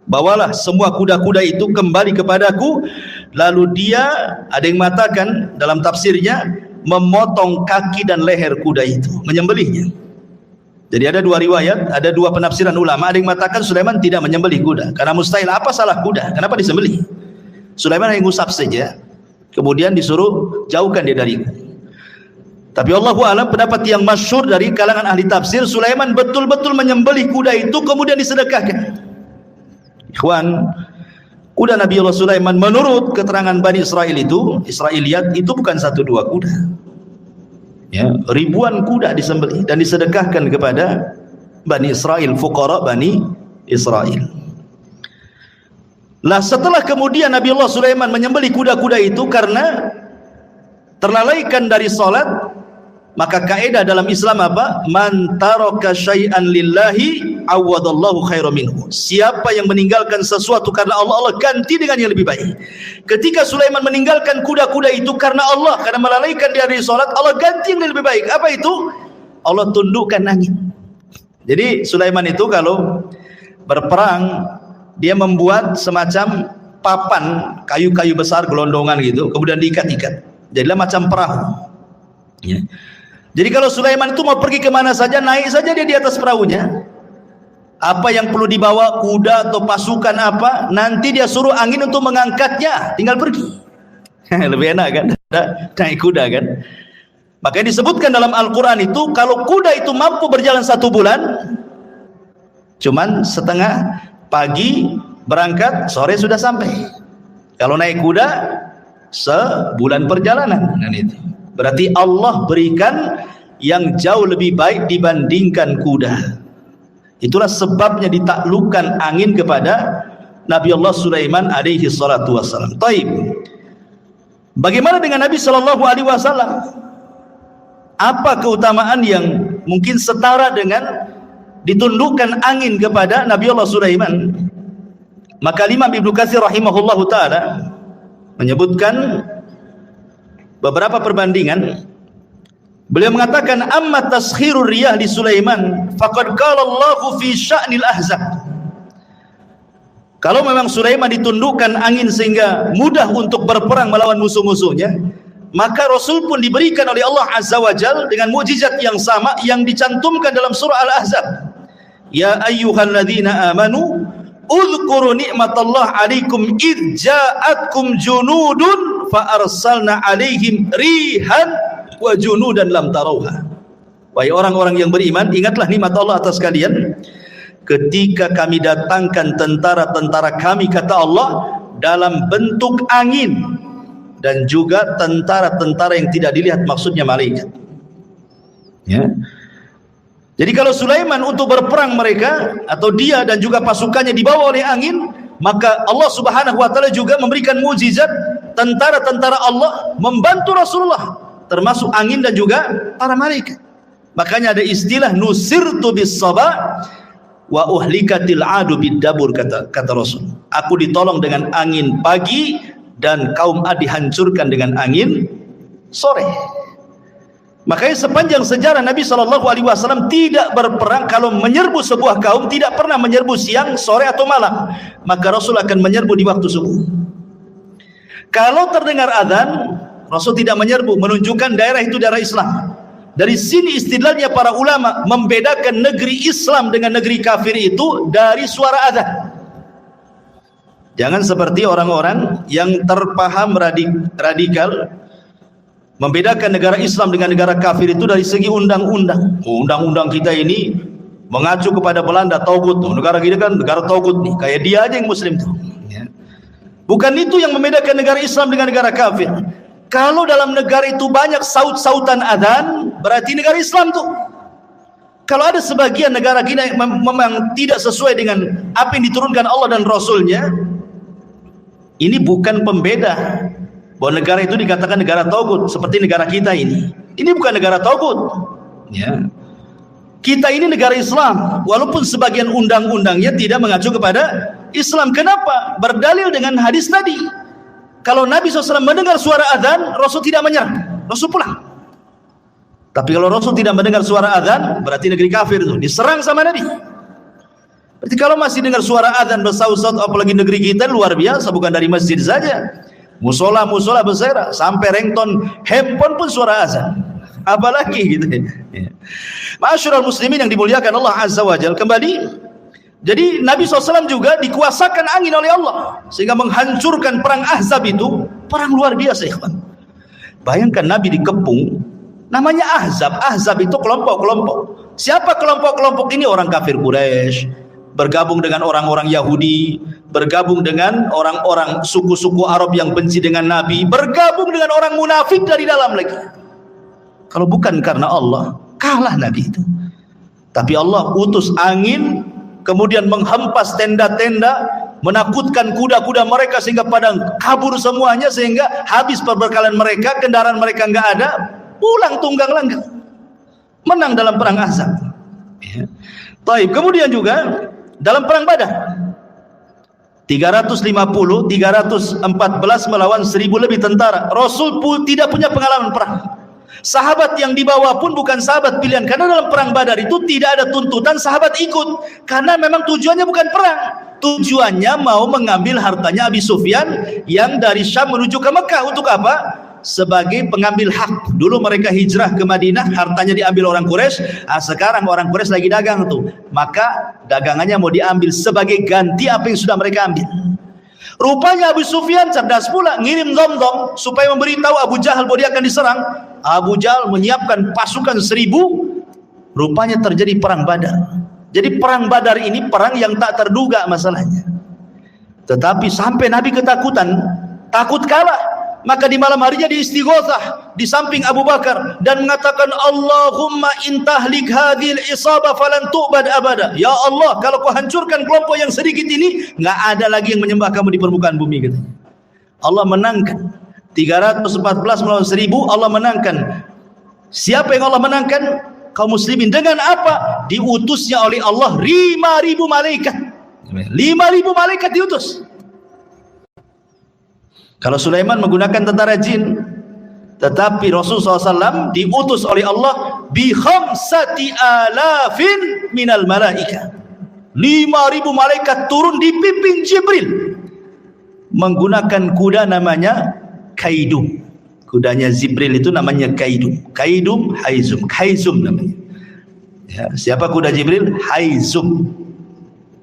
Speaker 3: Bawalah semua kuda-kuda itu kembali kepadaku. Lalu dia, ada yang mengatakan dalam tafsirnya, memotong kaki dan leher kuda itu, menyembelihnya. Jadi ada dua riwayat, ada dua penafsiran ulama. Ada yang mengatakan Sulaiman tidak menyembelih kuda, karena mustahil, apa salah kuda, kenapa disembelih? Sulaiman hanya ngusap saja, kemudian disuruh jauhkan dia dariku. Tapi Allahu a'lam, pendapat yang masyhur dari kalangan ahli tafsir, Sulaiman betul-betul menyembelih kuda itu kemudian disedekahkan. Ikhwan, kuda Nabi Allah Sulaiman menurut keterangan Bani Israel itu, Israiliyat itu bukan 1-2 kuda. Ribuan kuda disembelih dan disedekahkan kepada Bani Israel, fuqara Bani Israel. Lah setelah kemudian Nabi Allah Sulaiman menyembelih kuda-kuda itu karena terlalaikan dari salat, maka kaidah dalam Islam apa? Man taraka syai'an lillahi awadallahu khairan minhu. Siapa yang meninggalkan sesuatu karena Allah, Allah ganti dengan yang lebih baik. Ketika Sulaiman meninggalkan kuda-kuda itu karena Allah, karena melalaikan dia dari salat, Allah ganti yang lebih baik. Apa itu? Allah tundukkan angin. Jadi Sulaiman itu kalau berperang, dia membuat semacam papan kayu-kayu besar gelondongan gitu, kemudian diikat-ikat. Jadilah macam perahu. Jadi kalau Sulaiman itu mau pergi kemana saja, naik saja dia di atas perahunya. Apa yang perlu dibawa, kuda atau pasukan apa, nanti dia suruh angin untuk mengangkatnya, tinggal pergi. Lebih enak kan, naik kuda kan. Makanya disebutkan dalam Al-Quran itu, kalau kuda itu mampu berjalan 1 bulan, cuman setengah pagi berangkat, sore sudah sampai. Kalau naik kuda, sebulan perjalanan. Dan itu berarti Allah berikan yang jauh lebih baik dibandingkan kuda. Itulah sebabnya ditaklukkan angin kepada Nabi Allah Sulaiman alaihi salatu wassalam. Taib. Bagaimana dengan Nabi sallallahu alaihi wasallam? Apa keutamaan yang mungkin setara dengan ditundukkan angin kepada Nabi Allah Sulaiman? Maka Imam Ibnu Katsir rahimahullahu taala menyebutkan beberapa perbandingan. Beliau mengatakan, amma taskhirur riyah li Sulaiman faqad qala Allahu fi sya'nil ahzab. Kalau memang Sulaiman ditundukkan angin sehingga mudah untuk berperang melawan musuh-musuhnya, maka Rasul pun diberikan oleh Allah Azza wa Jalla dengan mukjizat yang sama yang dicantumkan dalam surah Al-Ahzab. Ya ayyuhalladzina amanu udhkuru ni'matallahi 'alaikum id ja'atkum junudun fa arsalna 'alaihim rihan wa junudan lam tarauha. Wahai orang-orang yang beriman, ingatlah nikmat Allah atas kalian ketika kami datangkan tentara-tentara kami, kata Allah, dalam bentuk angin, dan juga tentara-tentara yang tidak dilihat, maksudnya malaikat. Ya. Jadi kalau Sulaiman untuk berperang mereka atau dia dan juga pasukannya dibawa oleh angin, maka Allah Subhanahu wa taala juga memberikan mukjizat, tentara-tentara Allah membantu Rasulullah, termasuk angin dan juga para malaikat. Makanya ada istilah nusirtu bis sabah wa uhlikatil adu bid-dabur, kata Rasul. Aku ditolong dengan angin pagi dan kaum Ad dihancurkan dengan angin sore. Makanya sepanjang sejarah Nabi SAW tidak berperang. Kalau menyerbu sebuah kaum, tidak pernah menyerbu siang, sore atau malam. Maka Rasul akan menyerbu di waktu subuh. Kalau terdengar azan, Rasul tidak menyerbu, menunjukkan daerah itu daerah Islam. Dari sini istidlalnya para ulama membedakan negeri Islam dengan negeri kafir itu dari suara azan. Jangan seperti orang-orang yang terpaham radikal membedakan negara Islam dengan negara kafir itu dari segi undang-undang. Undang-undang kita ini mengacu kepada Belanda, Taugut. Negara kita kan negara Taugut nih, kayak dia aja yang muslim tuh. Bukan itu yang membedakan negara Islam dengan negara kafir. Kalau dalam negara itu banyak saut-sautan adzan, berarti negara Islam tuh. Kalau ada sebagian negara kita memang tidak sesuai dengan apa yang diturunkan Allah dan Rasulnya, ini bukan pembeda bahwa negara itu dikatakan negara taugut seperti negara kita ini. Ini bukan negara taugut. Ya. Kita ini negara Islam, walaupun sebagian undang-undangnya tidak mengacu kepada Islam. Kenapa? Berdalil dengan hadis tadi. Kalau Nabi SAW mendengar suara azan, Rasul tidak menyerang, Rasul pulang. Tapi kalau Rasul tidak mendengar suara azan, berarti negeri kafir itu diserang sama Nabi. Berarti kalau masih dengar suara azan bersaut-saut, apalagi negeri kita luar biasa, bukan dari masjid saja, musola berserak, sampai ringtone handphone pun suara azan, apalagi gitu ya. Ma'asyiral muslimin yang dimuliakan Allah Azza wa Jalla, kembali. Jadi Nabi SAW juga dikuasakan angin oleh Allah sehingga menghancurkan perang Ahzab itu, perang luar biasa, ikhwan. Bayangkan Nabi dikepung, namanya Ahzab. Ahzab itu kelompok-kelompok. Siapa kelompok-kelompok ini? Orang kafir Quraisy bergabung dengan orang-orang Yahudi, bergabung dengan orang-orang suku-suku Arab yang benci dengan Nabi, bergabung dengan orang munafik dari dalam lagi. Kalau bukan karena Allah, kalah Nabi itu. Tapi Allah utus angin, kemudian menghempas tenda-tenda, menakutkan kuda-kuda mereka sehingga pada kabur semuanya, sehingga habis perbekalan mereka, kendaraan mereka enggak ada, pulang tunggang langgang, menang dalam perang Ahzab. Ya. Taib. Kemudian juga dalam perang Badar, 350, 314 melawan 1000 lebih tentara. Rasul pun tidak punya pengalaman perang. Sahabat yang dibawa pun bukan sahabat pilihan, karena dalam perang Badar itu tidak ada tuntutan sahabat ikut, karena memang tujuannya bukan perang. Tujuannya mau mengambil hartanya Abi Sufyan yang dari Syam menuju ke Mekah. Untuk apa? Sebagai pengambil hak. Dulu mereka hijrah ke Madinah, hartanya diambil orang Quraisy. Sekarang orang Quraisy lagi dagang tuh, maka dagangannya mau diambil sebagai ganti apa yang sudah mereka ambil. Rupanya Abu Sufyan cerdas pula, ngirim dom-dom supaya memberitahu Abu Jahal bahwa dia akan diserang. Abu Jahal menyiapkan pasukan 1000, rupanya terjadi perang Badar. Jadi perang Badar ini perang yang tak terduga masalahnya. Tetapi sampai Nabi ketakutan, takut kalah. Maka di malam harinya diistighosah di samping Abu Bakar dan mengatakan, Allahumma intahlik hadhil isabah falan tu'bad abada. Ya Allah, kalau kau hancurkan kelompok yang sedikit ini, enggak ada lagi yang menyembah kamu di permukaan bumi, katanya. Allah menangkan 314 melawan 1000. Allah menangkan. Siapa yang Allah menangkan? Kaum muslimin. Dengan apa? Diutusnya oleh Allah 5.000 malaikat. 5.000 malaikat diutus. Kalau Sulaiman menggunakan tentara jin, tetapi Rasulullah SAW diutus oleh Allah bi 5.000 minal malaika. 5.000 malaikat turun dipimpin Jibril menggunakan kuda namanya Kaidum. Kudanya Jibril itu namanya Kaidum. Kaidum Haizum. Haizum namanya. Ya, siapa kuda Jibril? Haizum.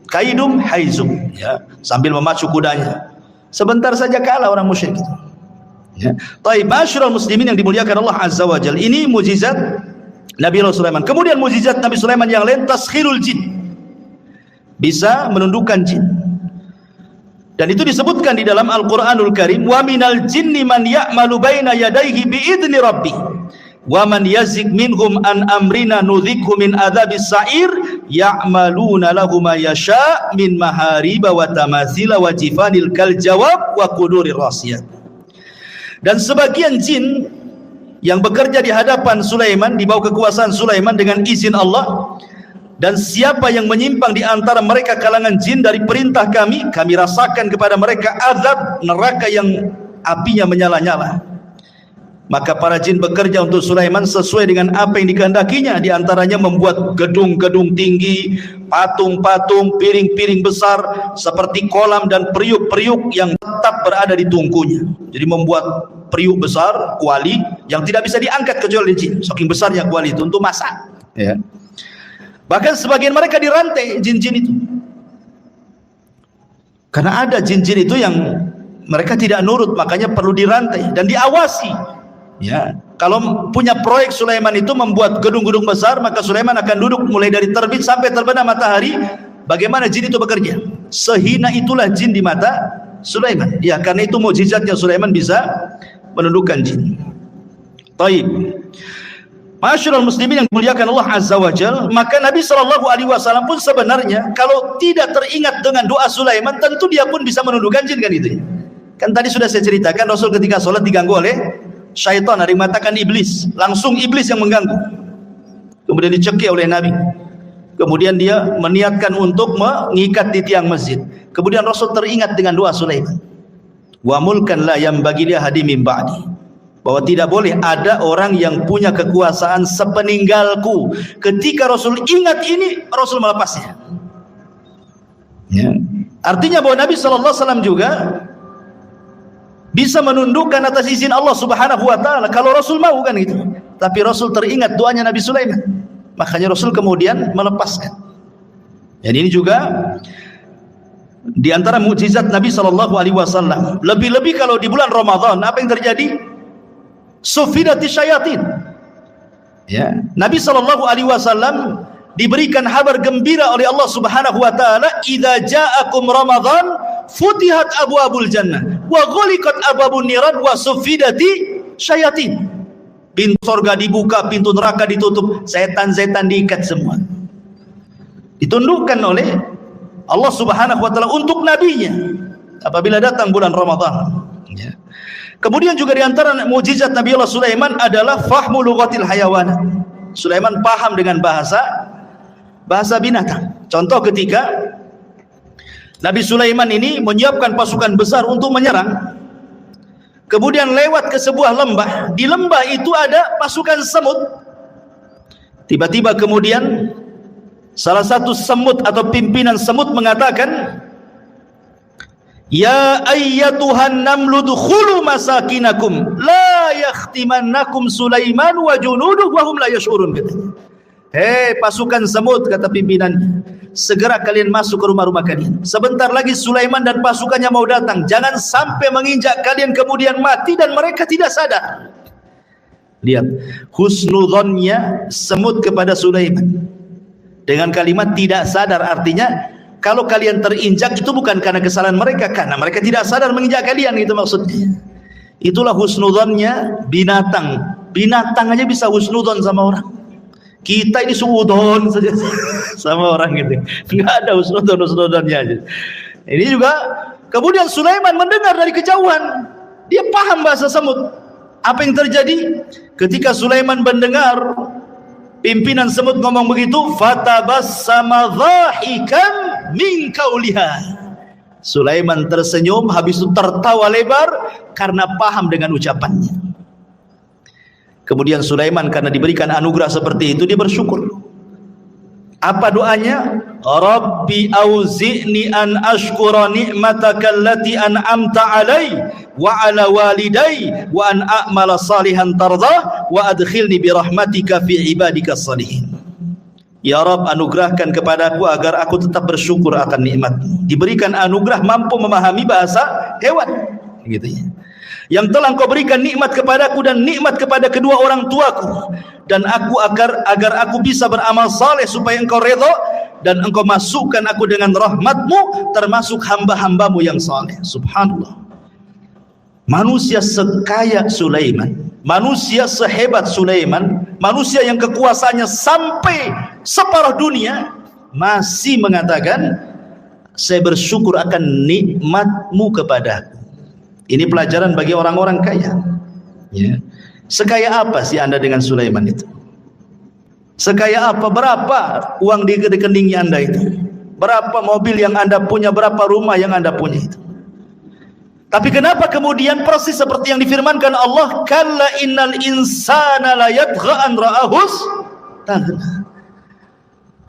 Speaker 3: Kaidum Haizum. Ya, sambil memacu kudanya. Sebentar saja kalah orang musyrik itu. Ya. Taib, masyarul muslimin yang dimuliakan Allah Azza wa Jalla. Ini mukjizat Nabi Sulaiman. Kemudian mukjizat Nabi Sulaiman yang lain, taskhirul jin. Bisa menundukkan jin. Dan itu disebutkan di dalam Al-Qur'anul Karim, wa minal jinni man ya'malu baina yadayhi bi'idni rabbih. Wa man yazik minhum an amrina nudhikhu min adzabis sa'ir ya'maluna lahu ma yasha' min mahariba wa tamathila wa jifanil kal jawab wa qudurir rasiyat. Dan sebagian jin yang bekerja di hadapan Sulaiman, di bawah kekuasaan Sulaiman dengan izin Allah, dan siapa yang menyimpang di antara mereka kalangan jin dari perintah kami, kami rasakan kepada mereka azab neraka yang apinya menyala-nyala. Maka para jin bekerja untuk Sulaiman sesuai dengan apa yang dikehendakinya. Di antaranya membuat gedung-gedung tinggi, patung-patung, piring-piring besar seperti kolam dan periuk-periuk yang tetap berada di tungkunya. Jadi membuat periuk besar, kuali yang tidak bisa diangkat kecuali jin. Saking besarnya kuali itu untuk masak. Ya. Bahkan sebagian mereka dirantai jin-jin itu. Karena ada jin-jin itu yang mereka tidak nurut, makanya perlu dirantai dan diawasi. Ya, kalau punya proyek Sulaiman itu membuat gedung-gedung besar, maka Sulaiman akan duduk mulai dari terbit sampai terbenam matahari. Bagaimana jin itu bekerja? Sehina itulah jin di mata Sulaiman. Ya, karena itu mukjizatnya Sulaiman bisa menundukkan jin. Taib. Masyarul muslimin yang dimuliakan Allah Azza wa Jalla, maka Nabi SAW pun sebenarnya kalau tidak teringat dengan doa Sulaiman, tentu dia pun bisa menundukkan jin, kan itu. Kan tadi sudah saya ceritakan, Rasul ketika sholat diganggu oleh syaitan, ada yang mengatakan iblis, langsung iblis yang mengganggu. Kemudian dicekik oleh Nabi. Kemudian dia meniatkan untuk mengikat di tiang masjid. Kemudian Rasul teringat dengan doa Sulaiman. Wa mulkan la yambagi li ahadin min ba'di. Bahwa tidak boleh ada orang yang punya kekuasaan sepeninggalku. Ketika Rasul ingat ini, Rasul melepasnya. Ya. Artinya bahwa Nabi SAW juga bisa menundukkan atas izin Allah Subhanahu wa taala kalau Rasul mau, kan gitu. Tapi Rasul teringat doanya Nabi Sulaiman. Makanya Rasul kemudian melepaskan. Dan ini juga di antara mukjizat Nabi SAW. Lebih-lebih kalau di bulan Ramadan, apa yang terjadi? Sufidati syayatin. Ya, Nabi SAW diberikan kabar gembira oleh Allah Subhanahu wa taala, "Idza ja'akum Ramadan futihat abwabul jannah wa ghuliqat abwabun niran wa sufidati syayatin." Pintu surga dibuka, pintu neraka ditutup, setan-setan diikat semua. Ditundukkan oleh Allah Subhanahu wa taala untuk nabinya apabila datang bulan Ramadan. Ya. Kemudian juga di antara mukjizat Nabi Allah Sulaiman adalah fahmu lughatil hayawan. Sulaiman paham dengan bahasa binatang. Contoh ketika Nabi Sulaiman ini menyiapkan pasukan besar untuk menyerang, kemudian lewat ke sebuah lembah. Di lembah itu ada pasukan semut. Tiba-tiba kemudian salah satu semut atau pimpinan semut mengatakan, "Ya ayyatuhan namlu dukhulu masakinakum la yakhtimannakum Sulaiman wa junuduhu wa hum la yash'urun." Katanya, "Hei pasukan semut," kata pimpinannya, "segera kalian masuk ke rumah-rumah kalian. Sebentar lagi Sulaiman dan pasukannya mau datang. Jangan sampai menginjak kalian kemudian mati dan mereka tidak sadar." Lihat husnudzonnya semut kepada Sulaiman dengan kalimat tidak sadar. Artinya kalau kalian terinjak itu bukan karena kesalahan mereka, karena mereka tidak sadar menginjak kalian, gitu maksudnya. Itulah husnudzonnya binatang. Binatang aja bisa husnudzon sama orang. Kita ini suudon saja sama orang gitu. Enggak ada husnudzonnya aja. Ini juga kemudian Sulaiman mendengar dari kejauhan. Dia paham bahasa semut. Apa yang terjadi ketika Sulaiman mendengar pimpinan semut ngomong begitu? Fatabassama dhahikan min qauliha. Sulaiman tersenyum, habis itu tertawa lebar karena paham dengan ucapannya. Kemudian Sulaiman karena diberikan anugerah seperti itu, dia bersyukur. Apa doanya? Rabbi auzi'ni an ashkura ni'mataka allati an'amta alai wa ala walidai wa an a'mala salihan tardah wa adkhilni bi rahmatika fi ibadika salihin. Ya Rabb, anugerahkan kepadaku agar aku tetap bersyukur akan nikmat-Mu. Diberikan anugerah mampu memahami bahasa hewan, gitu ya. Yang telah Engkau berikan nikmat kepadaku dan nikmat kepada kedua orang tuaku, dan aku agar aku bisa beramal saleh supaya Engkau redha dan Engkau masukkan aku dengan rahmat-Mu termasuk hamba-hamba-Mu yang saleh. Subhanallah. Manusia sekaya Sulaiman, manusia sehebat Sulaiman, manusia yang kekuasaannya sampai separuh dunia, masih mengatakan saya bersyukur akan nikmat-Mu kepadaku. Ini pelajaran bagi orang-orang kaya, ya. Sekaya apa sih Anda dengan Sulaiman itu? Sekaya apa? Berapa uang di rekeningnya Anda itu? Berapa mobil yang Anda punya? Berapa rumah yang Anda punya itu? Tapi kenapa kemudian persis seperti yang difirmankan Allah, kalla innal insana la yatgha an ra'ahus taghna.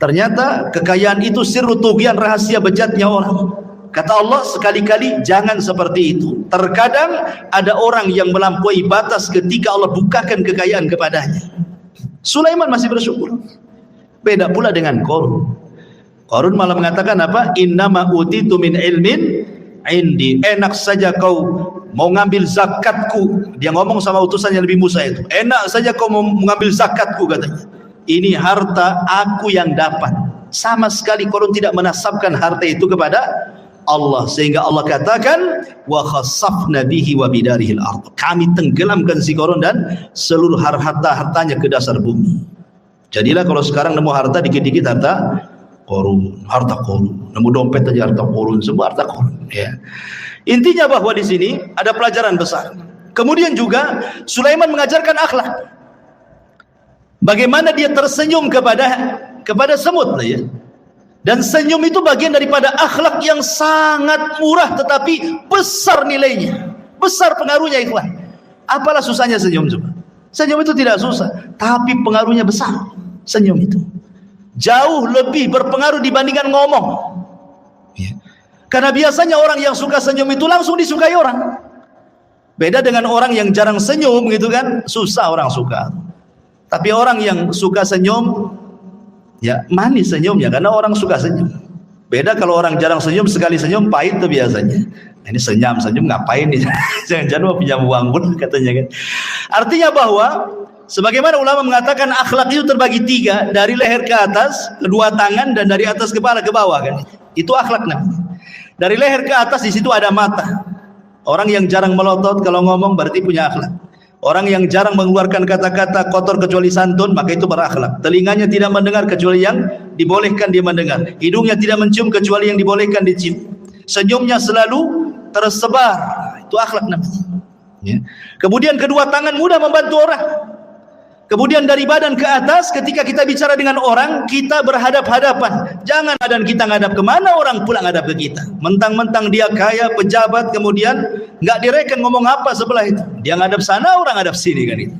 Speaker 3: Ternyata kekayaan itu sirru tughyan, rahasia bejatnya orang. Kata Allah, sekali-kali jangan seperti itu. Terkadang ada orang yang melampaui batas ketika Allah bukakan kekayaan kepadanya. Sulaiman masih bersyukur. Beda pula dengan Qarun. Qarun malah mengatakan apa? Innama utitu min ilmin indi. Enak saja kau mau ngambil zakatku. Dia ngomong sama utusannya Nabi Musa itu. Enak saja kau mau mengambil zakatku, katanya. Ini harta aku yang dapat. Sama sekali Qarun tidak menasabkan harta itu kepada Allah, sehingga Allah katakan wa khassafna bihi wa bidarihil ardh. Kami tenggelamkan si Qarun dan seluruh harta-hartanya ke dasar bumi. Jadilah kalau sekarang nemu harta dikit-dikit harta Qarun, harta Qarun. Nemu dompet aja harta Qarun, semua harta Qarun, ya. Intinya bahwa di sini ada pelajaran besar. Kemudian juga Sulaiman mengajarkan akhlak. Bagaimana dia tersenyum kepada semut, ya. Dan senyum itu bagian daripada akhlak yang sangat murah tetapi besar nilainya, besar pengaruhnya, ikhwan. Apalah susahnya senyum coba? Senyum itu tidak susah, tapi pengaruhnya besar. Senyum itu jauh lebih berpengaruh dibandingkan ngomong, ya. Karena biasanya orang yang suka senyum itu langsung disukai orang. Beda dengan orang yang jarang senyum, gitu kan, susah orang suka. Tapi orang yang suka senyum, ya manis senyumnya, karena orang suka senyum. Beda kalau orang jarang senyum, sekali senyum pahit tuh biasanya. Ini senyum ngapain nih? Jangan-jangan mau pinjam uang pun, katanya kan. Artinya bahwa sebagaimana ulama mengatakan akhlak itu terbagi tiga, dari leher ke atas, kedua tangan, dan dari atas kepala ke bawah, kan. Itu akhlak namanya. Dari leher ke atas di situ ada mata. Orang yang jarang melotot kalau ngomong berarti punya akhlak. Orang yang jarang mengeluarkan kata-kata kotor kecuali santun, maka itu berakhlak. Telinganya tidak mendengar kecuali yang dibolehkan dia mendengar. Hidungnya tidak mencium kecuali yang dibolehkan dicium. Senyumnya selalu tersebar. Itu akhlak namanya, ya. Kemudian kedua tangan mudah membantu orang. Kemudian dari badan ke atas, ketika kita bicara dengan orang, kita berhadap-hadapan. Jangan badan kita ngadap kemana, orang pula ngadap ke kita. Mentang-mentang dia kaya, pejabat, kemudian nggak direken ngomong apa sebelah itu. Dia ngadap sana, orang ngadap sini, kan itu.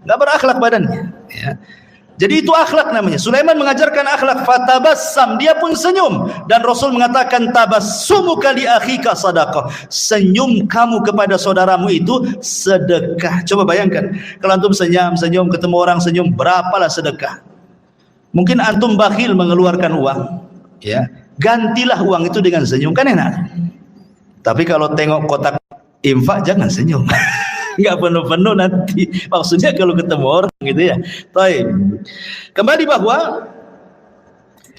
Speaker 3: Nggak berakhlak badannya, ya. Jadi itu akhlak namanya. Sulaiman mengajarkan akhlak, fatabassam, dia pun senyum. Dan Rasul mengatakan tabassumuka li akhika sadaqah. Senyum kamu kepada saudaramu itu sedekah. Coba bayangkan, kalau antum senyum ketemu orang senyum, berapalah sedekah. Mungkin antum bakhil mengeluarkan uang, ya. Gantilah uang itu dengan senyum, kan enak. Tapi kalau tengok kotak infak jangan senyum. Nggak penuh-penuh nanti. Maksudnya kalau ketemu orang gitu ya. Baik. Kembali bahwa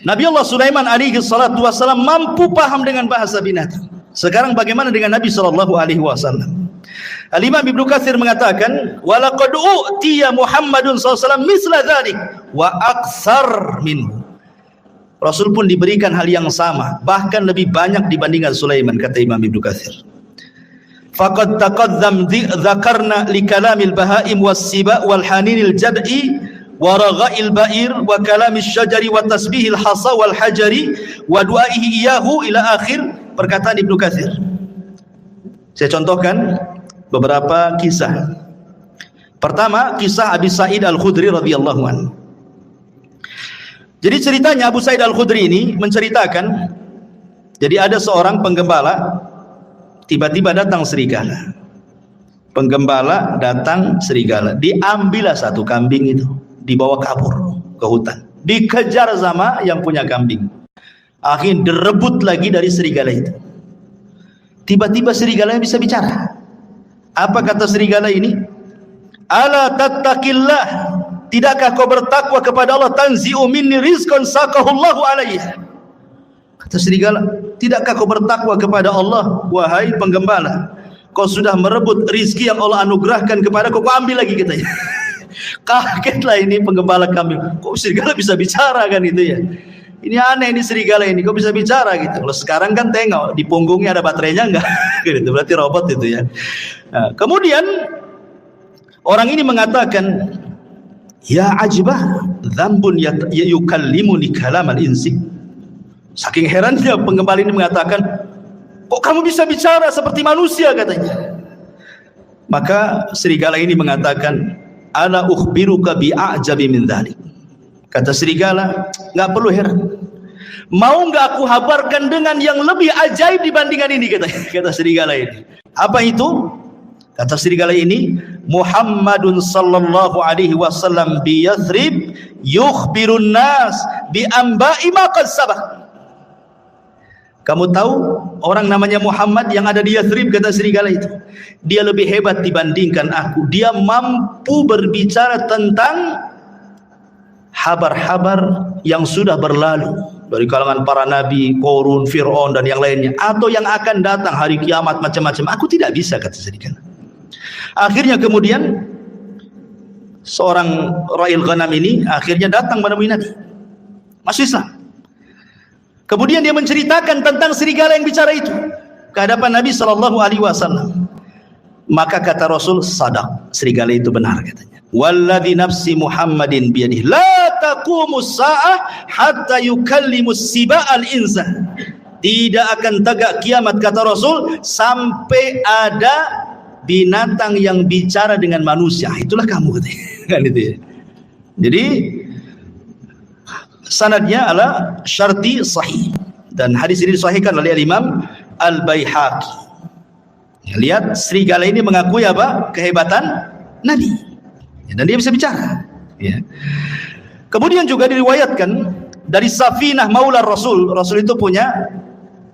Speaker 3: Nabi Allah Sulaiman alaihi salatu wasallam mampu paham dengan bahasa binatang. Sekarang bagaimana dengan Nabi sallallahu alaihi wasallam? Al-Imam Ibnu Katsir mengatakan, "Wa laqad utiya Muhammadun sallallahu alaihi wasallam misla dzalik wa aktsar minhu." Rasul pun diberikan hal yang sama, bahkan lebih banyak dibandingkan Sulaiman, kata Imam Ibnu Katsir. Faqad taqaddam dzakarna li kalamil bahaim was-siba wal haninil jad'i wa ragha'il ba'ir wa kalamil syajari wa tasbihil hasa wal hajari wa du'aihi iyahu ila akhir perkataan Ibnu Katsir. Saya contohkan beberapa kisah. Pertama, kisah Abi Sa'id Al-Khudri radhiyallahu anhu. Jadi ceritanya Abu Sa'id Al-Khudri ini menceritakan, jadi ada seorang penggembala, tiba-tiba datang serigala. Penggembala datang serigala, diambillah satu kambing itu, dibawa kabur ke hutan, dikejar sama yang punya kambing. Akhirnya direbut lagi dari serigala itu. Tiba-tiba serigalanya bisa bicara. Apa kata serigala ini? Ala tattaqillah, tidakkah kau bertakwa kepada Allah? Tanzi'u minni rizqan saqahullahu alayya. Kata serigala, tidakkah kau bertakwa kepada Allah, wahai penggembala? Kau sudah merebut rizki yang Allah anugerahkan kepada kau, kau ambil lagi, katanya. Kagetlah ini penggembala kambing. Kok serigala bisa bicara kan itu ya? Ini aneh ini serigala ini, kok bisa bicara gitu. Kalau sekarang kan tengok di punggungnya ada baterainya enggak? Gitu, berarti robot itu ya. Nah, kemudian orang ini mengatakan, ya ajibah, dzambun yukallimuni kalamal insi. Saking herannya penggembala ini mengatakan, kok kamu bisa bicara seperti manusia, katanya. Maka serigala ini mengatakan, ana ukhbiruka bi'ajabi min dzalik. Kata serigala, nggak perlu heran. Mau nggak aku habarkan dengan yang lebih ajaib dibandingkan ini, kata serigala ini. Apa itu? Kata serigala ini, Muhammadun sallallahu alaihi wasallam bi Yathrib yukhbirun nas bi amba'i ma qad sabaq. Kamu tahu orang namanya Muhammad yang ada di Yathrib, kata serigala itu. Dia lebih hebat dibandingkan aku. Dia mampu berbicara tentang habar-habar yang sudah berlalu dari kalangan para nabi, Qarun, Fir'aun dan yang lainnya, atau yang akan datang hari kiamat, macam-macam. Aku tidak bisa, kata serigala. Akhirnya kemudian seorang ra'il ghanam ini akhirnya datang menemui Nabi, masuk Islam. Kemudian dia menceritakan tentang serigala yang bicara itu ke hadapan Nabi sallallahu alaihi wasallam. Maka kata Rasul, sadaq, serigala itu benar, katanya. Walladzi nafsi Muhammadin biyadihi la taqumus sa'ah hatta yukallimus siba'al insan. Tidak akan tegak kiamat, kata Rasul, sampai ada binatang yang bicara dengan manusia. Itulah kamu, katanya. Kan itu ya. Jadi sanadnya adalah syarti sahih, dan hadis ini disahihkan oleh Imam Al-Baihaqi. Ya, lihat serigala ini mengakui apa? Kehebatan Nabi. Ya, dan dia bisa bicara. Ya. Kemudian juga diriwayatkan dari Safinah Maula Rasul. Rasul itu punya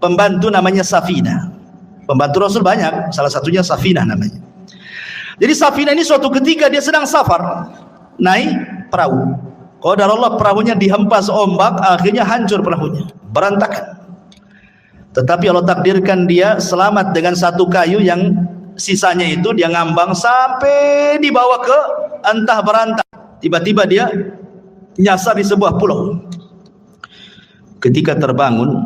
Speaker 3: pembantu namanya Safinah. Pembantu Rasul banyak, salah satunya Safinah namanya. Jadi Safinah ini suatu ketika dia sedang safar, naik perahu. Qadarullah perahunya dihempas ombak, akhirnya hancur perahunya, berantakan. Tetapi Allah takdirkan dia selamat dengan satu kayu yang sisanya itu dia ngambang sampai dibawa ke entah berantah. Tiba-tiba dia nyasar di sebuah pulau. Ketika terbangun,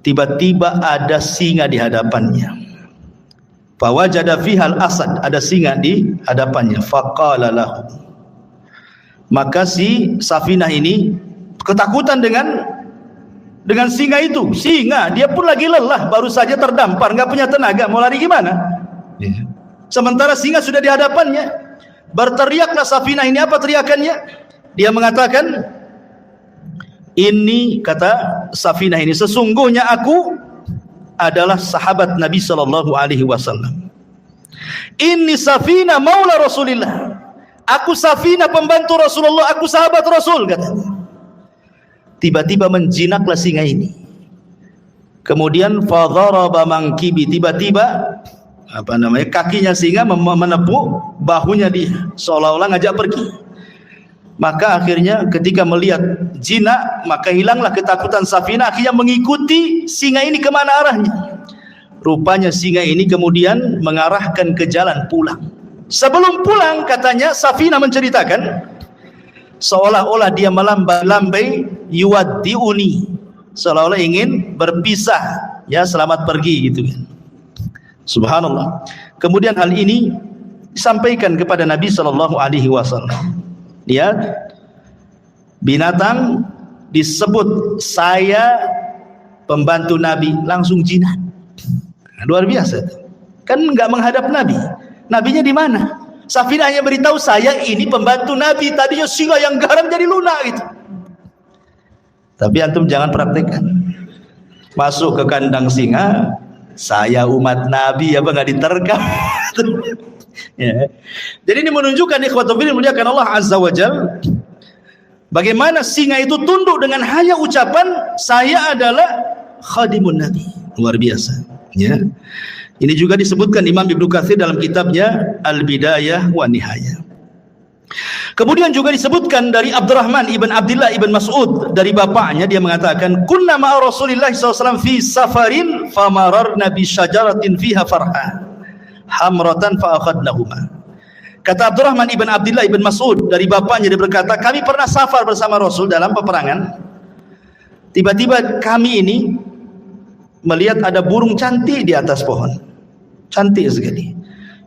Speaker 3: tiba-tiba ada singa di hadapannya. Fawajada fihal asad, ada singa di hadapannya. Faqala lahu. Maka si Safinah ini ketakutan dengan singa itu. Singa, dia pun lagi lelah, baru saja terdampar, nggak punya tenaga, mau lari gimana? Ya. Sementara singa sudah di hadapannya. Berteriaklah Safinah ini, apa teriakannya? Dia mengatakan, ini, kata Safinah ini, sesungguhnya aku adalah sahabat Nabi sallallahu alaihi wasallam. Ini Safinah maula Rasulillah. Aku Safinah pembantu Rasulullah, aku sahabat Rasul, katanya. Tiba-tiba menjinaklah singa ini. Kemudian fadharaba mangkibi, tiba-tiba kakinya singa menepuk bahunya dia, seolah-olah ngajak pergi. Maka akhirnya ketika melihat jinak, maka hilanglah ketakutan Safinah, akhirnya mengikuti singa ini kemana arahnya. Rupanya singa ini kemudian mengarahkan ke jalan pulang. Sebelum pulang, katanya Safinah menceritakan, seolah-olah dia melambai-lambai, yuwaddi'uni, seolah-olah ingin berpisah, ya, selamat pergi gitu kan. Subhanallah. Kemudian hal ini disampaikan kepada Nabi SAW. Lihat, binatang disebut saya pembantu Nabi, langsung jinak. Luar biasa. Kan enggak menghadap Nabi. Nabinya di mana? Safinah hanya beritahu, saya ini pembantu Nabi. Tadinya singa yang garam jadi lunak gitu. Tapi antum jangan praktekkan. Masuk ke kandang singa, saya umat Nabi, apa nggak diterkam? Ya. Jadi ini menunjukkan ikhwatul fillah muliakan Allah Azza wa Jalla, bagaimana singa itu tunduk dengan hanya ucapan saya adalah khadimun Nabi. Luar biasa, ya. Ini juga disebutkan Imam Ibnu Katsir dalam kitabnya Al-Bidayah wa Nihayah. Kemudian juga disebutkan dari Abdurrahman ibn Abdullah ibn Mas'ud, dari bapaknya, dia mengatakan, kunna ma'a Rasulillah SAW fi safarin famararna bi syajaratin fiha farha hamratan fa akhadnahuma. Kata Abdurrahman ibn Abdullah ibn Mas'ud, dari bapaknya, dia berkata, kami pernah safar bersama Rasul dalam peperangan. Tiba-tiba kami ini melihat ada burung cantik di atas pohon, cantik sekali.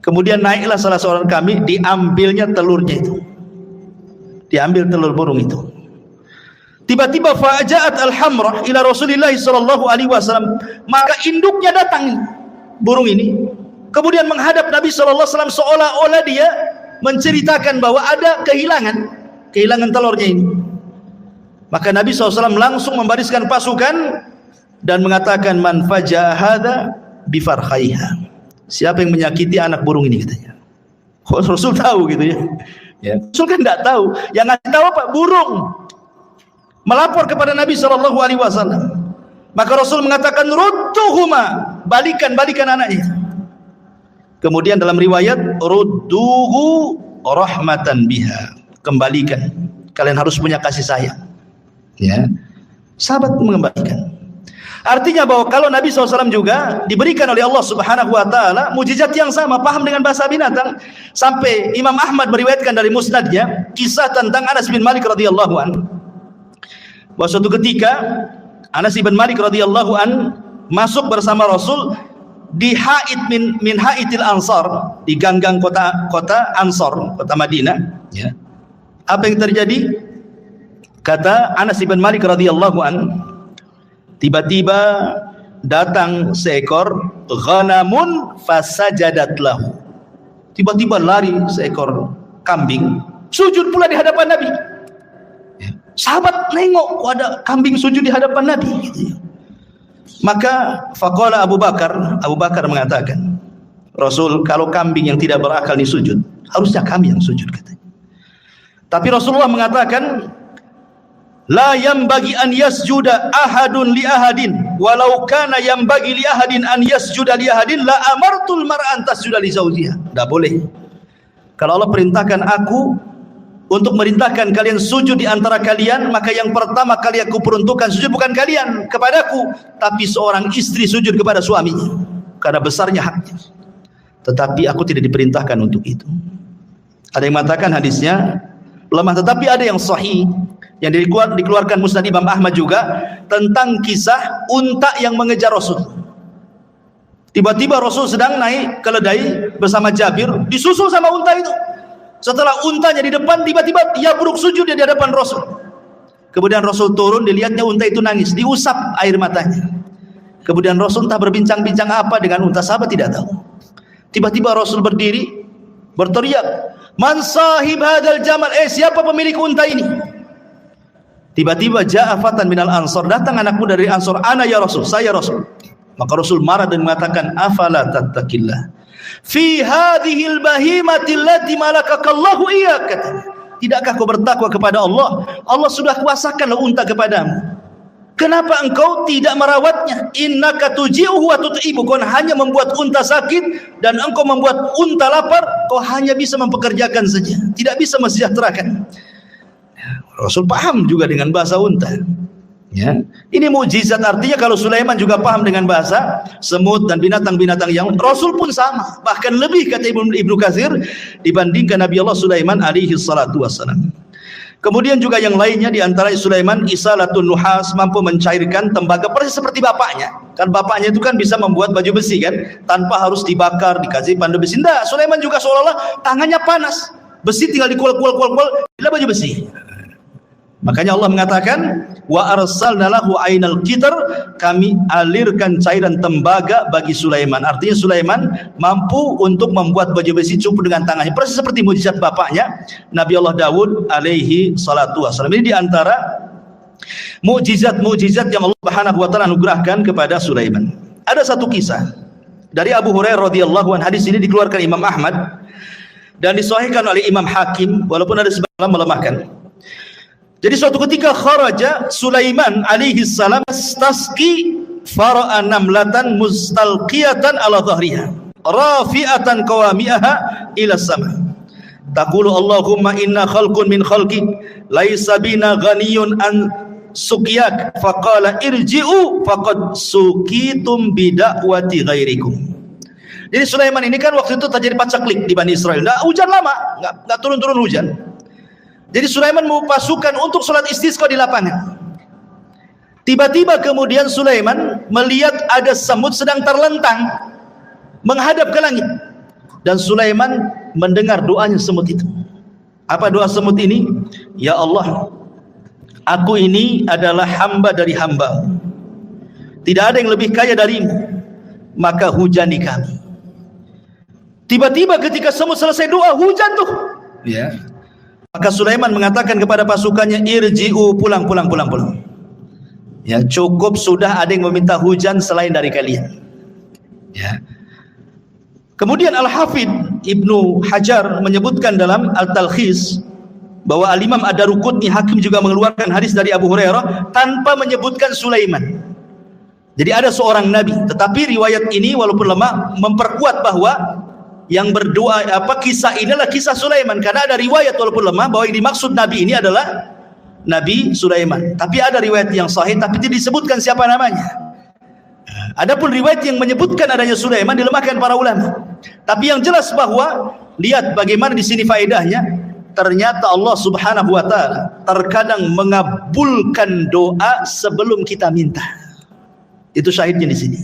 Speaker 3: Kemudian naiklah salah seorang kami, diambilnya telurnya itu, diambil telur burung itu. Tiba-tiba fa'aja'at al-hamrah ila Rasulillah sallallahu alaihi wasallam, maka induknya datang burung ini, kemudian menghadap Nabi sallallahu alaihi wasallam, seolah-olah dia menceritakan bahwa ada kehilangan telurnya ini. Maka Nabi SAW langsung membariskan pasukan dan mengatakan, man faja'a hadza bi farkhaiha, siapa yang menyakiti anak burung ini, katanya. Rasul tahu gitu ya. Ya, Rasul kan tidak tahu. Yang ngasih tahu apa? Burung. Melapor kepada Nabi SAW. Maka Rasul mengatakan, rudduhuma, balikan anaknya. Kemudian dalam riwayat, rudduhu rahmatan biha, kembalikan. Kalian harus punya kasih sayang. Ya, sahabat mengembalikan. Artinya bahwa kalau Nabi SAW juga diberikan oleh Allah Subhanahu wa Ta'ala mujizat yang sama, paham dengan bahasa binatang. Sampai Imam Ahmad meriwayatkan dari musnadnya kisah tentang Anas bin Malik radhiyallahu an, bahwa suatu ketika Anas bin Malik radhiyallahu an masuk bersama Rasul di haid min haidil Ansar, di ganggang kota Ansar, kota Madinah, ya. Apa yang terjadi? Kata Anas bin Malik radhiyallahu an, tiba-tiba datang seekor ghanamun fasajadat lahu. Tiba-tiba lari seekor kambing, sujud pula di hadapan Nabi. Ya. Sahabat nengok, kok ada kambing sujud di hadapan Nabi gitu. Maka faqala Abu Bakar mengatakan, Rasul, kalau kambing yang tidak berakal ini sujud, harusnya kami yang sujud, katanya. Tapi Rasulullah mengatakan, la yambagi an yasjuda ahadun li ahadin walau kana yambagi li ahadin an yasjuda li ahadin la amartul mar'an tasjuda li zawjiha. Tidak boleh. Kalau Allah perintahkan aku untuk merintahkan kalian sujud di antara kalian, maka yang pertama kali aku peruntukkan sujud bukan kalian kepadaku, tapi seorang istri sujud kepada suaminya, karena besarnya haknya. Tetapi aku tidak diperintahkan untuk itu. Ada yang mengatakan hadisnya lemah, tetapi ada yang sahih yang dikeluarkan Musnad Imam Ahmad juga tentang kisah unta yang mengejar Rasul. Tiba-tiba Rasul sedang naik keledai bersama Jabir, disusul sama unta itu. Setelah untanya di depan, tiba-tiba ia buruk sujud di hadapan Rasul. Kemudian Rasul turun, dilihatnya unta itu nangis, diusap air matanya. Kemudian Rasul entah berbincang-bincang apa dengan unta, sahabat tidak tahu. Tiba-tiba Rasul berdiri, berteriak, man sahib hadal jamal, siapa pemilik unta ini? Tiba-tiba ja'a fatan minal ansar, datang anak muda dari Ansar, ana ya Rasul, saya Rasul. Maka Rasul marah dan mengatakan, afala tattaqillah fi hadhil bahimati allati malakakallahu iyyak, katanya. Tidakkah kau bertakwa kepada Allah? Allah sudah kuasakan unta kepadamu. Kenapa engkau tidak merawatnya? Innaka tuji'uhu wa tut'ibu. Kau hanya membuat unta sakit dan engkau membuat unta lapar. Kau hanya bisa mempekerjakan saja, tidak bisa mensejahterakan. Rasul paham juga dengan bahasa unta. Ya, ini mukjizat. Artinya kalau Sulaiman juga paham dengan bahasa semut dan binatang-binatang yang Rasul pun sama, bahkan lebih, kata Ibnu Katsir, dibandingkan Nabi Allah Sulaiman alaihi salatu wassalam. Kemudian juga yang lainnya, di antara Sulaiman isalatun nuhas, mampu mencairkan tembaga persis seperti bapaknya. Kan bapaknya itu kan bisa membuat baju besi kan, tanpa harus dibakar, dikasih pandu besi. Enggak, Sulaiman juga seolah-olah tangannya panas. Besi tinggal dikual-kual, bila baju besi. Makanya Allah mengatakan, wa arsalna lahu ainal qitr, kami alirkan cairan tembaga bagi Sulaiman. Artinya Sulaiman mampu untuk membuat baju besi cukup dengan tangannya, persis seperti mukjizat bapaknya Nabi Allah Daud alaihi salatu wassalam. Ini di antara mukjizat-mukjizat yang Allah Subhanahu wa taala anugerahkan kepada Sulaiman. Ada satu kisah dari Abu Hurairah radhiyallahu anhu. Hadis ini dikeluarkan Imam Ahmad dan disahihkan oleh Imam Hakim, walaupun ada sebagian melemahkan. Jadi suatu ketika kharaja Sulaiman alaihi salam tasqi fara'a namlatan mustalqiyatan ala dhahriha rafi'atan qawami'aha ila sama. Taqulu Allahumma inna khalqun min khalqik laisa bina ghaniyun an suqyak faqala irji'u faqad suqitum bida'wati ghairikum. Jadi Sulaiman ini kan waktu itu terjadi pacaklik di Bani Israel. Nah, hujan lama, enggak turun-turun hujan. Jadi Sulaiman mau pasukan untuk sholat istisqa di lapangan. Tiba-tiba kemudian Sulaiman melihat ada semut sedang terlentang menghadap ke langit. Dan Sulaiman mendengar doanya semut itu. Apa doa semut ini? Ya Allah, aku ini adalah hamba dari hamba. Tidak ada yang lebih kaya darimu, maka hujani kami. Tiba-tiba ketika semut selesai doa, hujan tuh. Ya. Maka Sulaiman mengatakan kepada pasukannya, irji'u, pulang. Ya, cukup sudah, ada yang meminta hujan selain dari kalian. Ya. Kemudian Al-Hafidh Ibnu Hajar menyebutkan dalam Al-Talkhis bahwa Al-Imam Ad-Daruqutni, Hakim juga mengeluarkan hadis dari Abu Hurairah tanpa menyebutkan Sulaiman. Jadi ada seorang nabi, tetapi riwayat ini walaupun lemah memperkuat bahwa yang berdoa kisah ini adalah kisah Sulaiman, karena ada riwayat walaupun lemah bahwa yang dimaksud nabi ini adalah Nabi Sulaiman. Tapi ada riwayat yang sahih tapi tidak disebutkan siapa namanya. Adapun riwayat yang menyebutkan adanya Sulaiman dilemahkan para ulama. Tapi yang jelas bahwa lihat bagaimana di sini faedahnya, ternyata Allah Subhanahu wa taala terkadang mengabulkan doa sebelum kita minta. Itu syahidnya di sini.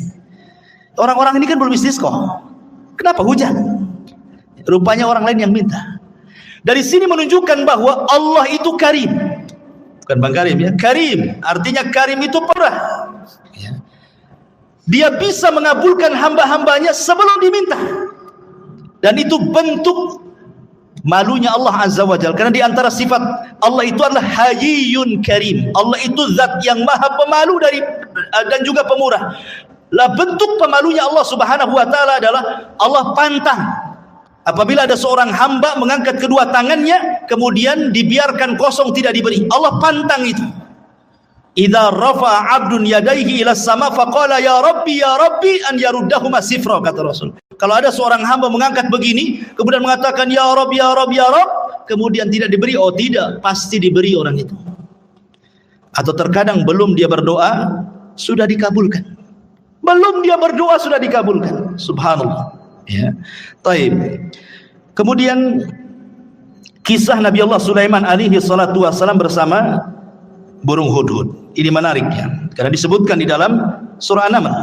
Speaker 3: Orang-orang ini kan belum istisqa. Kenapa hujan? Rupanya orang lain yang minta. Dari sini menunjukkan bahwa Allah itu karim. Bukan Bang Karim ya, karim. Artinya karim itu pemurah. Ya. Dia bisa mengabulkan hamba-hambanya sebelum diminta. Dan itu bentuk malunya Allah Azza wa Jalla. Karena di antara sifat Allah itu adalah Hayyun Karim. Allah itu zat yang maha pemalu dan juga pemurah. Lah bentuk pemalunya Allah Subhanahu wa taala adalah Allah pantang apabila ada seorang hamba mengangkat kedua tangannya kemudian dibiarkan kosong tidak diberi. Allah pantang itu. Idza rafa'a 'abdun yadayhi ila sama faqala ya rabbi an yaruddahuma sifra, kata Rasul. Kalau ada seorang hamba mengangkat begini kemudian mengatakan ya Rabb, kemudian tidak diberi, oh tidak, pasti diberi orang itu. Atau terkadang belum dia berdoa sudah dikabulkan. Belum dia berdoa sudah dikabulkan. Subhanallah. Ya. Taib. Kemudian kisah Nabi Allah Sulaiman alaihi salatu wassalam bersama burung hudhud. Ini menariknya karena disebutkan di dalam surah An-Naml.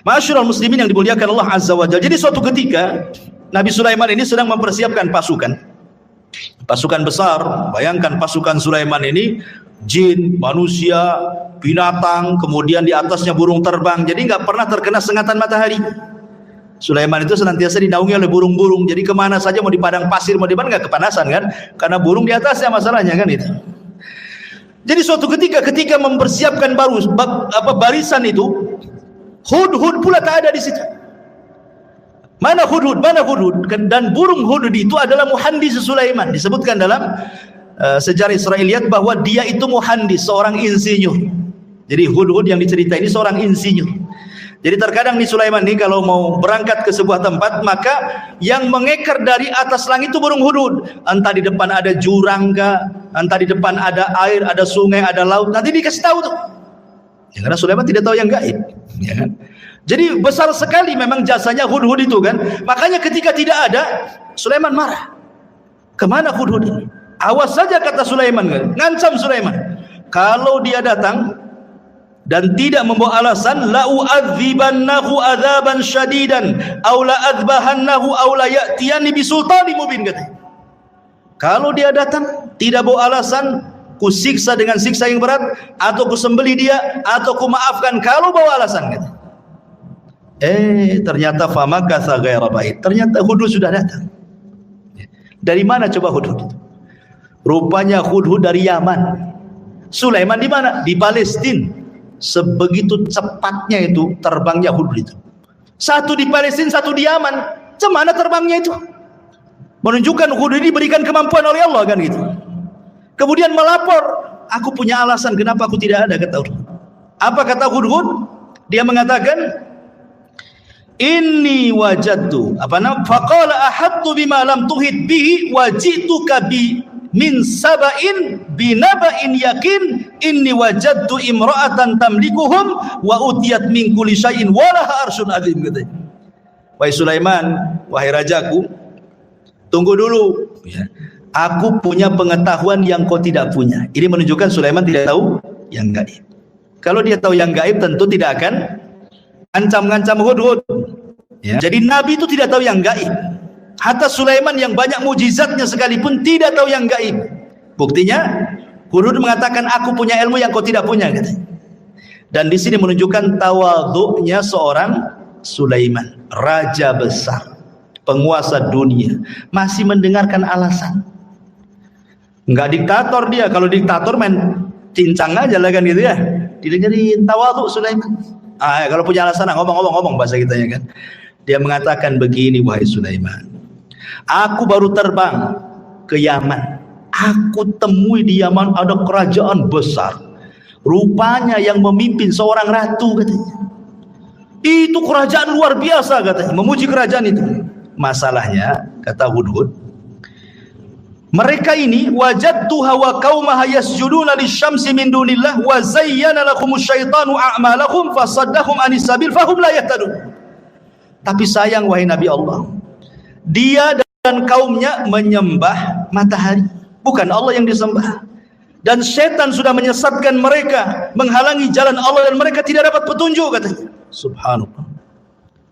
Speaker 3: Ma'asyiral muslimin yang dimuliakan Allah Azza wa Jalla. Jadi suatu ketika Nabi Sulaiman ini sedang mempersiapkan pasukan besar. Bayangkan pasukan Sulaiman ini jin, manusia, binatang, kemudian di atasnya burung terbang. Jadi nggak pernah terkena sengatan matahari. Sulaiman itu senantiasa dinaungi oleh burung-burung. Jadi kemana saja, mau di padang pasir, mau di mana, nggak kepanasan kan? Karena burung di atasnya masalahnya kan itu. Jadi suatu ketika mempersiapkan barisan itu, hudhud pula tak ada di situ. Mana hudhud? Dan burung hudhud itu adalah muhandis Sulaiman. Disebutkan dalam sejarah Israiliyat bahwa dia itu muhandis, seorang insinyur. Jadi Hudhud yang diceritain ini seorang insinyur. Jadi terkadang nih Sulaiman nih kalau mau berangkat ke sebuah tempat, maka yang mengekar dari atas langit itu burung hudhud. Entah di depan ada jurang kah, entah di depan ada air, ada sungai, ada laut, nanti dikasih tahu tuh. Ya, karena Sulaiman tidak tahu yang gaib, ya kan? Jadi besar sekali memang jasanya hudhud itu kan. Makanya ketika tidak ada, Sulaiman marah. Kemana hudhud ini? Awas saja kata Sulaiman, kan? Ngancam Sulaiman. Kalau dia datang dan tidak membawa alasan, la u'adzibannahu adzaban syadidan aw la adzbahannahu aw la ya'tiyani bisultanin mubin, katanya. Kalau dia datang tidak bawa alasan, ku siksa dengan siksa yang berat, atau ku sembelih dia, atau ku maafkan kalau bawa alasan, katanya. Ternyata famakatha ghaira ba'id. Ternyata Hudhud sudah datang. Dari mana coba Hudhud? Rupanya Hudhud dari Yaman. Sulaiman di mana? Di Palestina. Sebegitu cepatnya itu terbangnya Hudhud itu. Satu di Palestina, satu di Yaman. Cemana terbangnya itu? Menunjukkan Hudhud ini berikan kemampuan oleh Allah kan gitu. Kemudian melapor, aku punya alasan kenapa aku tidak ada, kata Hudhud. Apa kata Hudhud? Dia mengatakan, inni wajadtu faqala ahattu bima lam tuhit bihi wajituka bi min saba'in binaba'in yakin inni wajadtu imra'atan tamlikuhum wa utiyat min kulli syai'in walaha arsyun azim, katanya. Wahai Sulaiman, wahai rajaku, tunggu dulu ya. Aku punya pengetahuan yang kau tidak punya. Ini menunjukkan Sulaiman tidak tahu yang gaib. Kalau dia tahu yang gaib tentu tidak akan ancam-ngancam Hudhud ya. Jadi Nabi itu tidak tahu yang gaib. Hatta Sulaiman yang banyak mujizatnya sekalipun tidak tahu yang gaib. Buktinya Hudhud mengatakan, aku punya ilmu yang kau tidak punya, katanya. Dan di sini menunjukkan tawadhu'nya seorang Sulaiman, raja besar, penguasa dunia, masih mendengarkan alasan. Enggak diktator dia. Kalau diktator main cincang aja lah kan gitu ya. Didengerin tawadhu Sulaiman. Kalau punya alasan ngomong bahasa kita ya kan. Dia mengatakan begini, wahai Sulaiman, aku baru terbang ke Yaman. Aku temui di Yaman ada kerajaan besar. Rupanya yang memimpin seorang ratu, katanya. Itu kerajaan luar biasa, katanya. Memuji kerajaan itu. Masalahnya, kata Hudhud, mereka ini wajadtuha wa qaumaha yasjuduna lisyamsi min dunillah wa zayyana lahumus syaitanu a'malahum fasaddahum anis sabil fahum la yahtadun. Tapi sayang wahai Nabi Allah, dia dan kaumnya menyembah matahari, bukan Allah yang disembah. Dan setan sudah menyesatkan mereka, menghalangi jalan Allah, dan mereka tidak dapat petunjuk, katanya. Subhanallah.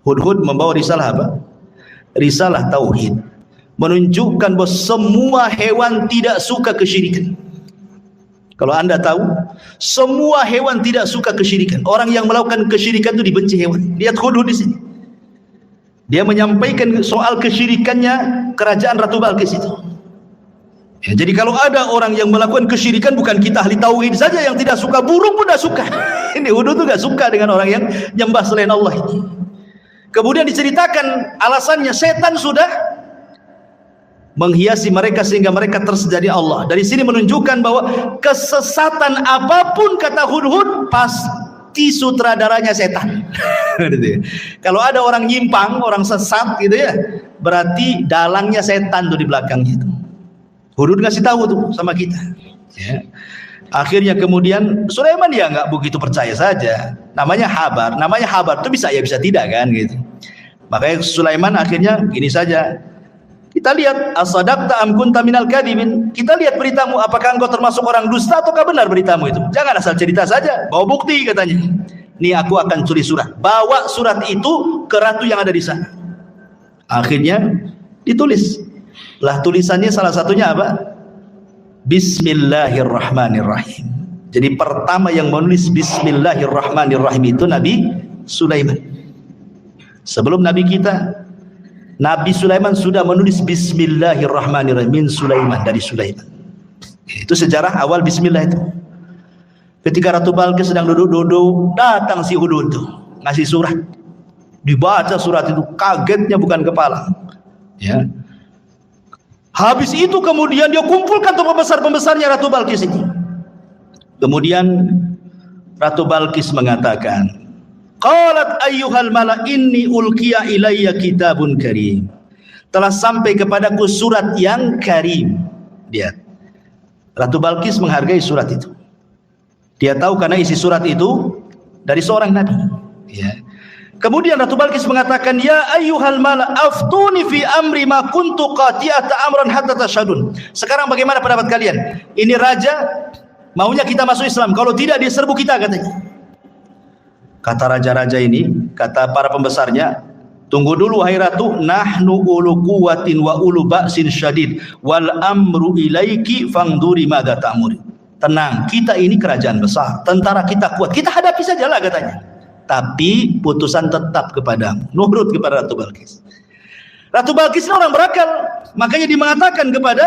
Speaker 3: Hudhud membawa risalah apa? Risalah tauhid, menunjukkan bahwa semua hewan tidak suka kesyirikan. Kalau anda tahu, semua hewan tidak suka kesyirikan. Orang yang melakukan kesyirikan itu dibenci hewan. Lihat Hudhud di sini. Dia menyampaikan soal kesyirikannya kerajaan Ratu Balqis itu. Ya, jadi kalau ada orang yang melakukan kesyirikan, bukan kita ahli tauhid saja yang tidak suka, burung pun tidak suka. Ini Hudhud tuh gak suka dengan orang yang nyembah selain Allah ini. Kemudian diceritakan alasannya, setan sudah menghiasi mereka sehingga mereka tersedari Allah. Dari sini menunjukkan bahwa kesesatan apapun, kata Hudhud, pasti sutradaranya setan. Kalau ada orang nyimpang, orang sesat gitu ya, berarti dalangnya setan tuh di belakangnya itu. Hudhud ngasih tahu tuh sama kita ya. Akhirnya kemudian Sulaiman ya nggak begitu percaya saja. Namanya habar itu bisa ya bisa tidak kan gitu. Makanya Sulaiman akhirnya gini saja, kita lihat asadaqta am kunta minal kadhibin. Kita lihat beritamu, apakah engkau termasuk orang dusta ataukah benar beritamu itu. Jangan asal cerita saja, bawa bukti, katanya. Nih aku akan tulis surat, bawa surat itu ke ratu yang ada di sana. Akhirnya ditulis lah, tulisannya salah satunya apa? Bismillahirrahmanirrahim. Jadi pertama yang menulis Bismillahirrahmanirrahim itu Nabi Sulaiman. Sebelum Nabi kita, Nabi Sulaiman sudah menulis Bismillahirrahmanirrahim min Sulaiman, dari Sulaiman. Itu sejarah awal Bismillah itu. Ketika Ratu Balqis sedang duduk-duduk, datang si Hudhud itu ngasih surat. Dibaca surat itu, kagetnya bukan kepala. Ya. Habis itu kemudian dia kumpulkan pembesar-pembesarnya Ratu Balqis ini. Kemudian Ratu Balqis mengatakan, qalat ayyuhal mala inni ulqiya ilayya kitabun karim. Telah sampai kepadaku surat yang karim. Lihat, Ratu Balqis menghargai surat itu. Dia tahu karena isi surat itu dari seorang nabi, ya. Kemudian Ratu Balqis mengatakan, ya ayyuhal mala aftuni fi amri ma kuntu qati'ata amran hatta tashhadun. Sekarang bagaimana pendapat kalian? Ini raja maunya kita masuk Islam, kalau tidak dia serbu kita, katanya. Kata raja-raja ini, kata para pembesarnya, tunggu dulu hai ratu, nahnu ulu quwwatin wa ulu ba'sin syadid wal amru ilaiki fangduri madza ta'muri. Tenang, kita ini kerajaan besar, tentara kita kuat, kita hadapi sajalah, katanya. Tapi putusan tetap kepadamu, nurut kepada Ratu Balqis. Ratu Balqis ini orang berakal, makanya dia mengatakan kepada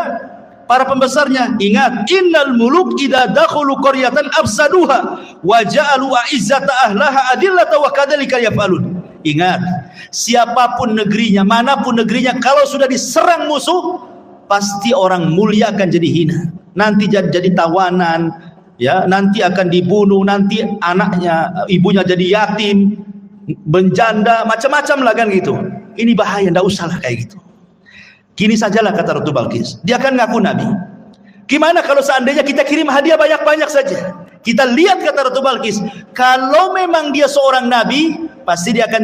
Speaker 3: para pembesarnya, ingat, innal muluk idza dakhulu qaryatan afsaduha wa ja'alu a'izzata ahlaha adillata wa kadzalika yaf'alun. Ingat, siapapun negerinya, manapun negerinya, kalau sudah diserang musuh, pasti orang mulia akan jadi hina, nanti jadi tawanan, ya, nanti akan dibunuh, nanti anaknya, ibunya jadi yatim, menjanda, macam-macam lah kan gitu. Ini bahaya, enggak usahlah kayak gitu. Gini sajalah, kata Ratu Balqis, dia akan ngaku nabi. Gimana kalau seandainya kita kirim hadiah banyak-banyak saja? Kita lihat, kata Ratu Balqis, kalau memang dia seorang nabi, pasti dia akan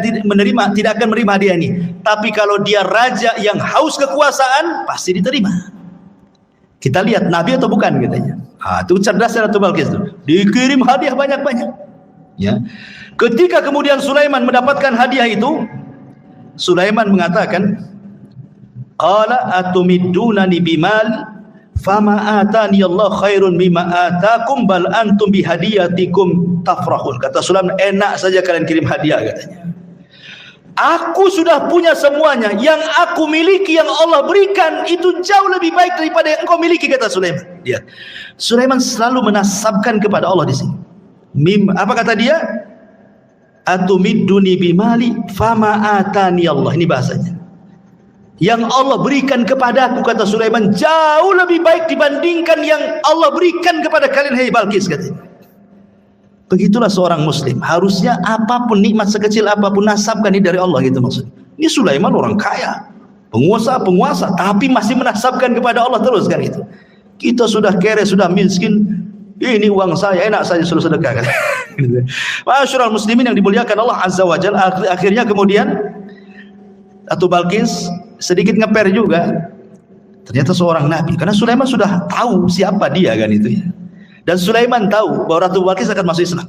Speaker 3: tidak akan menerima hadiah ini. Tapi kalau dia raja yang haus kekuasaan, pasti diterima. Kita lihat nabi atau bukan, katanya. Itu cerdasnya Ratu Balqis itu. Dikirim hadiah banyak-banyak. Ya. Ketika kemudian Sulaiman mendapatkan hadiah itu, Sulaiman mengatakan, qala atumiddunani bimal fama atani Allah khairun mimma atakum bal antum bihadiyatikum tafrahun. Kata Sulaiman, enak saja kalian kirim hadiah, katanya. Aku sudah punya semuanya, yang aku miliki, yang Allah berikan itu jauh lebih baik daripada yang engkau miliki, kata Sulaiman. Lihat, Sulaiman selalu menasabkan kepada Allah di sini. Apa kata dia? Atumidduni bimali fama atani Allah. Ini bahasanya. Yang Allah berikan kepadaku, kata Sulaiman, jauh lebih baik dibandingkan yang Allah berikan kepada kalian, hai Balqis, katanya. Begitulah seorang muslim, harusnya apapun nikmat sekecil apapun nasabkan ini dari Allah, gitu maksudnya. Ini Sulaiman orang kaya, penguasa, tapi masih menasabkan kepada Allah terus, kan gitu. Kita sudah kere, sudah miskin, ini uang saya, enak saja suruh sedekah, kan. Masyaallah muslimin yang dimuliakan Allah Azza wa Jalla. Akhirnya kemudian Ratu Balqis sedikit ngeper juga. Ternyata seorang nabi, karena Sulaiman sudah tahu siapa dia, kan itu ya. Dan Sulaiman tahu bahwa Ratu Balqis akan masuk Islam.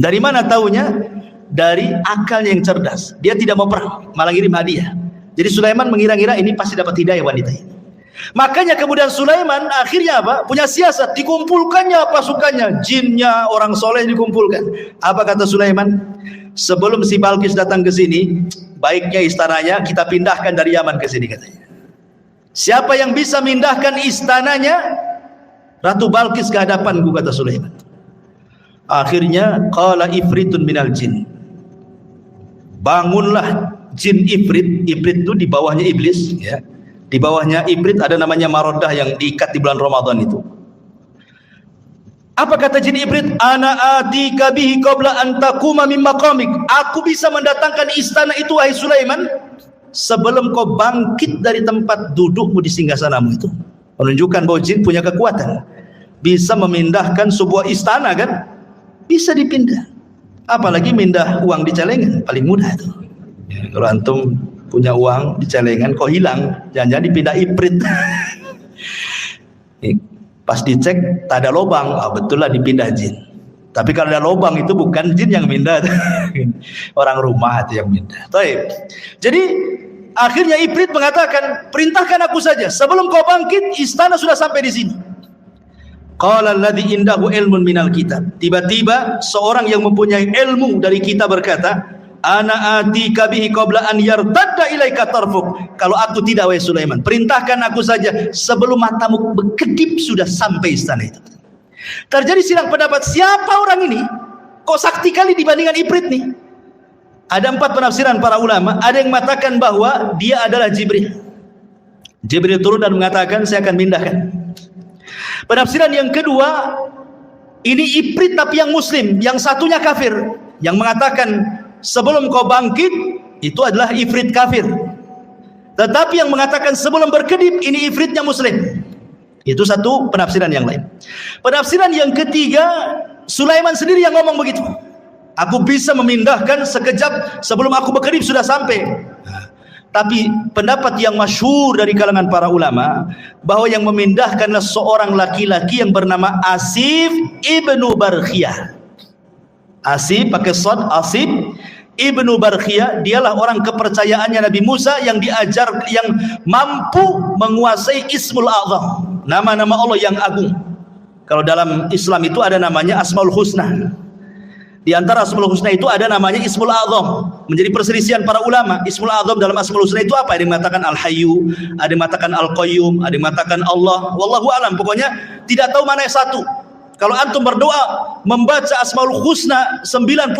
Speaker 3: Dari mana tahunya? Dari akalnya yang cerdas. Dia tidak mau perang, malah ngirim hadiah. Jadi Sulaiman mengira-ngira ini pasti dapat hidayah wanita ini. Makanya kemudian Sulaiman akhirnya apa? Punya siasat, dikumpulkannya pasukannya, jinnya, orang soleh dikumpulkan. Apa kata Sulaiman? Sebelum si Balqis datang ke sini, baiknya istananya kita pindahkan dari Yaman ke sini, katanya. Siapa yang bisa mindahkan istananya Ratu Balqis ke hadapanku, kata Sulaiman. Akhirnya qala ifritun minal jin. Bangunlah jin ifrit. Ifrit itu di bawahnya iblis, ya. Di bawahnya ifrit ada namanya Maroddah yang diikat di bulan Ramadan itu. Apa kata jin ifrit? Ana atika bihi qabla an taquma min maqamik. Aku bisa mendatangkan istana itu, wahai Sulaiman, sebelum kau bangkit dari tempat dudukmu di singgasanamu itu. Menunjukkan bahwa jin punya kekuatan, bisa memindahkan sebuah istana, kan? Bisa dipindah. Apalagi mindah uang di celengan, paling mudah itu. Ya, kalau antum punya uang di celengan kok hilang, jangan-jangan dipindah ifrit. Pas dicek tak ada lubang, betul lah dipindah jin. Tapi kalau ada lubang itu bukan jin yang mindah, orang rumah itu yang mindah. Baik. Jadi akhirnya ifrit mengatakan, perintahkan aku saja, sebelum kau bangkit istana sudah sampai di sini. Qala alladhi indahu ilmun minal kitab. Tiba-tiba seorang yang mempunyai ilmu dari kitab berkata, ana atika bihi qabla an yartadda ilaika tarfuk. Kalau aku tidak, wahai Sulaiman, perintahkan aku saja sebelum matamu berkedip sudah sampai istana itu. Terjadi silang pendapat, siapa orang ini? Kok sakti kali dibandingkan ifrit nih? Ada 4 penafsiran para ulama. Ada yang mengatakan bahwa dia adalah Jibril. Jibril turun dan mengatakan, saya akan pindahkan. Penafsiran yang kedua, Ini ifrit tapi yang muslim, yang satunya kafir, yang mengatakan sebelum kau bangkit itu adalah ifrit kafir. Tetapi yang mengatakan sebelum berkedip ini ifritnya muslim. Itu satu penafsiran yang lain. Penafsiran yang ketiga, Sulaiman sendiri yang ngomong begitu. Aku bisa memindahkan sekejap sebelum aku berkedip sudah sampai. Tapi pendapat yang masyhur dari kalangan para ulama bahwa yang memindahkanlah seorang laki-laki yang bernama Asif ibnu Barkhiyah. Asif pakai shad, Asif ibnu Barkhiyah, dialah orang kepercayaannya Nabi Musa yang diajar, yang mampu menguasai Ismul A'zam, nama-nama Allah yang agung. Kalau dalam Islam itu ada namanya Asmaul Husna. Di antara Asmaul Husna itu ada namanya Ismul A'zam. Menjadi perselisihan para ulama. Ismul A'zam dalam Asmaul Husna itu apa? Ada yang mengatakan Al-Hayyu, ada yang mengatakan Al-Qayyum, ada yang mengatakan Allah. Wallahu a'lam. Pokoknya tidak tahu mana yang satu. Kalau antum berdoa membaca Asmaul Husna 99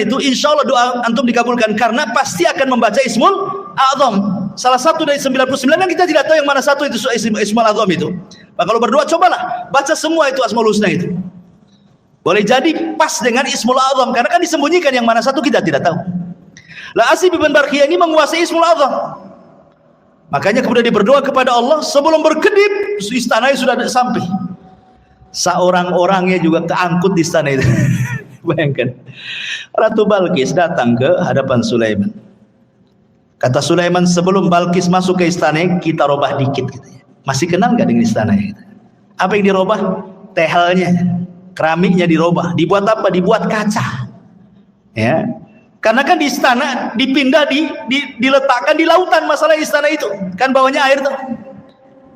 Speaker 3: itu, insya Allah doa antum dikabulkan, karena pasti akan membaca Ismul A'zam. Salah satu dari 99 yang kita tidak tahu yang mana satu itu Ismul A'zam itu. Maka kalau berdoa cobalah baca semua itu Asmaul Husna itu. Boleh jadi pas dengan Ismul A'zam, karena kan disembunyikan yang mana satu kita tidak tahu. Lah Asif bin Barkhiyah ini menguasai Ismul A'zam. Makanya kemudian dia berdoa kepada Allah sebelum berkedip istananya sudah sampai. Seorang-orangnya juga keangkut di istana itu. Bayangkan. Ratu Balkis datang ke hadapan Sulaiman. Kata Sulaiman, sebelum Balkis masuk ke istana, kita robah dikit katanya. Masih kenal nggak dengan istana? Apa yang dirobah? Tehelnya. Keramiknya dirubah, dibuat apa? Dibuat kaca. Ya. Karena kan di istana dipindah diletakkan di lautan, masalah istana itu. Kan bawahnya air tuh.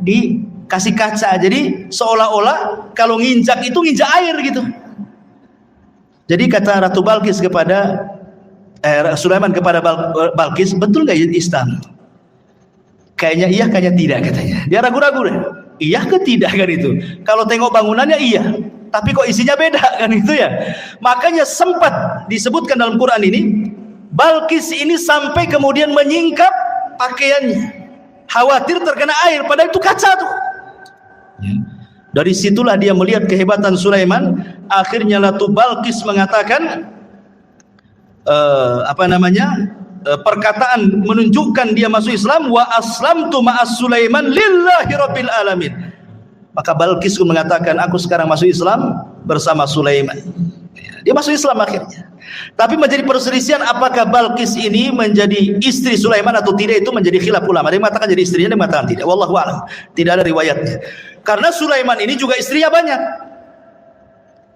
Speaker 3: Dikasih kaca. Jadi seolah-olah kalau nginjak itu nginjak air gitu. Jadi kata Ratu Balkis kepada Sulaiman kepada Balkis, betul nggak istana? Kayaknya iya, kayaknya tidak katanya. Dia ragu-ragu deh. Iya ke tidak kan itu? Kalau tengok bangunannya iya. Tapi kok isinya beda kan itu ya. Makanya sempat disebutkan dalam Quran ini, Balkis ini sampai kemudian menyingkap pakaiannya, khawatir terkena air, padahal itu kaca tuh. Dari situlah dia melihat kehebatan Sulaiman. Akhirnya Ratu Balkis mengatakan perkataan menunjukkan dia masuk Islam, wa aslamtu ma'as Sulaiman lillahi rabbil alamin. Maka Balkis pun mengatakan, aku sekarang masuk Islam bersama Sulaiman. Dia masuk Islam akhirnya. Tapi menjadi perselisihan apakah Balkis ini menjadi istri Sulaiman atau tidak, itu menjadi khilaf ulama. Ada yang mengatakan jadi istrinya, ada yang mengatakan tidak. Wallahu a'lam. Tidak ada riwayatnya. Karena Sulaiman ini juga istrinya banyak.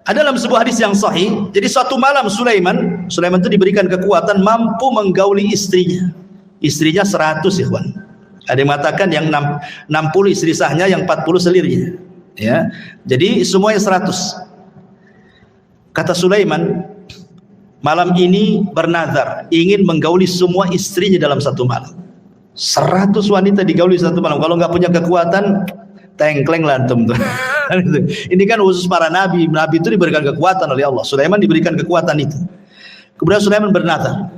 Speaker 3: Ada dalam sebuah hadis yang sahih. Jadi suatu malam Sulaiman itu diberikan kekuatan mampu menggauli istrinya. Istrinya 100 ikhwan. Ada yang mengatakan yang 60 istri sahnya, yang 40 selirnya. Ya. Jadi semuanya 100. Kata Sulaiman, malam ini bernazar ingin menggauli semua istrinya dalam satu malam. 100 wanita digauli satu malam. Kalau nggak punya kekuatan, tengkleng lantum tuh. Ini kan khusus para nabi. Nabi itu diberikan kekuatan oleh Allah. Sulaiman diberikan kekuatan itu. Kemudian Sulaiman bernazar,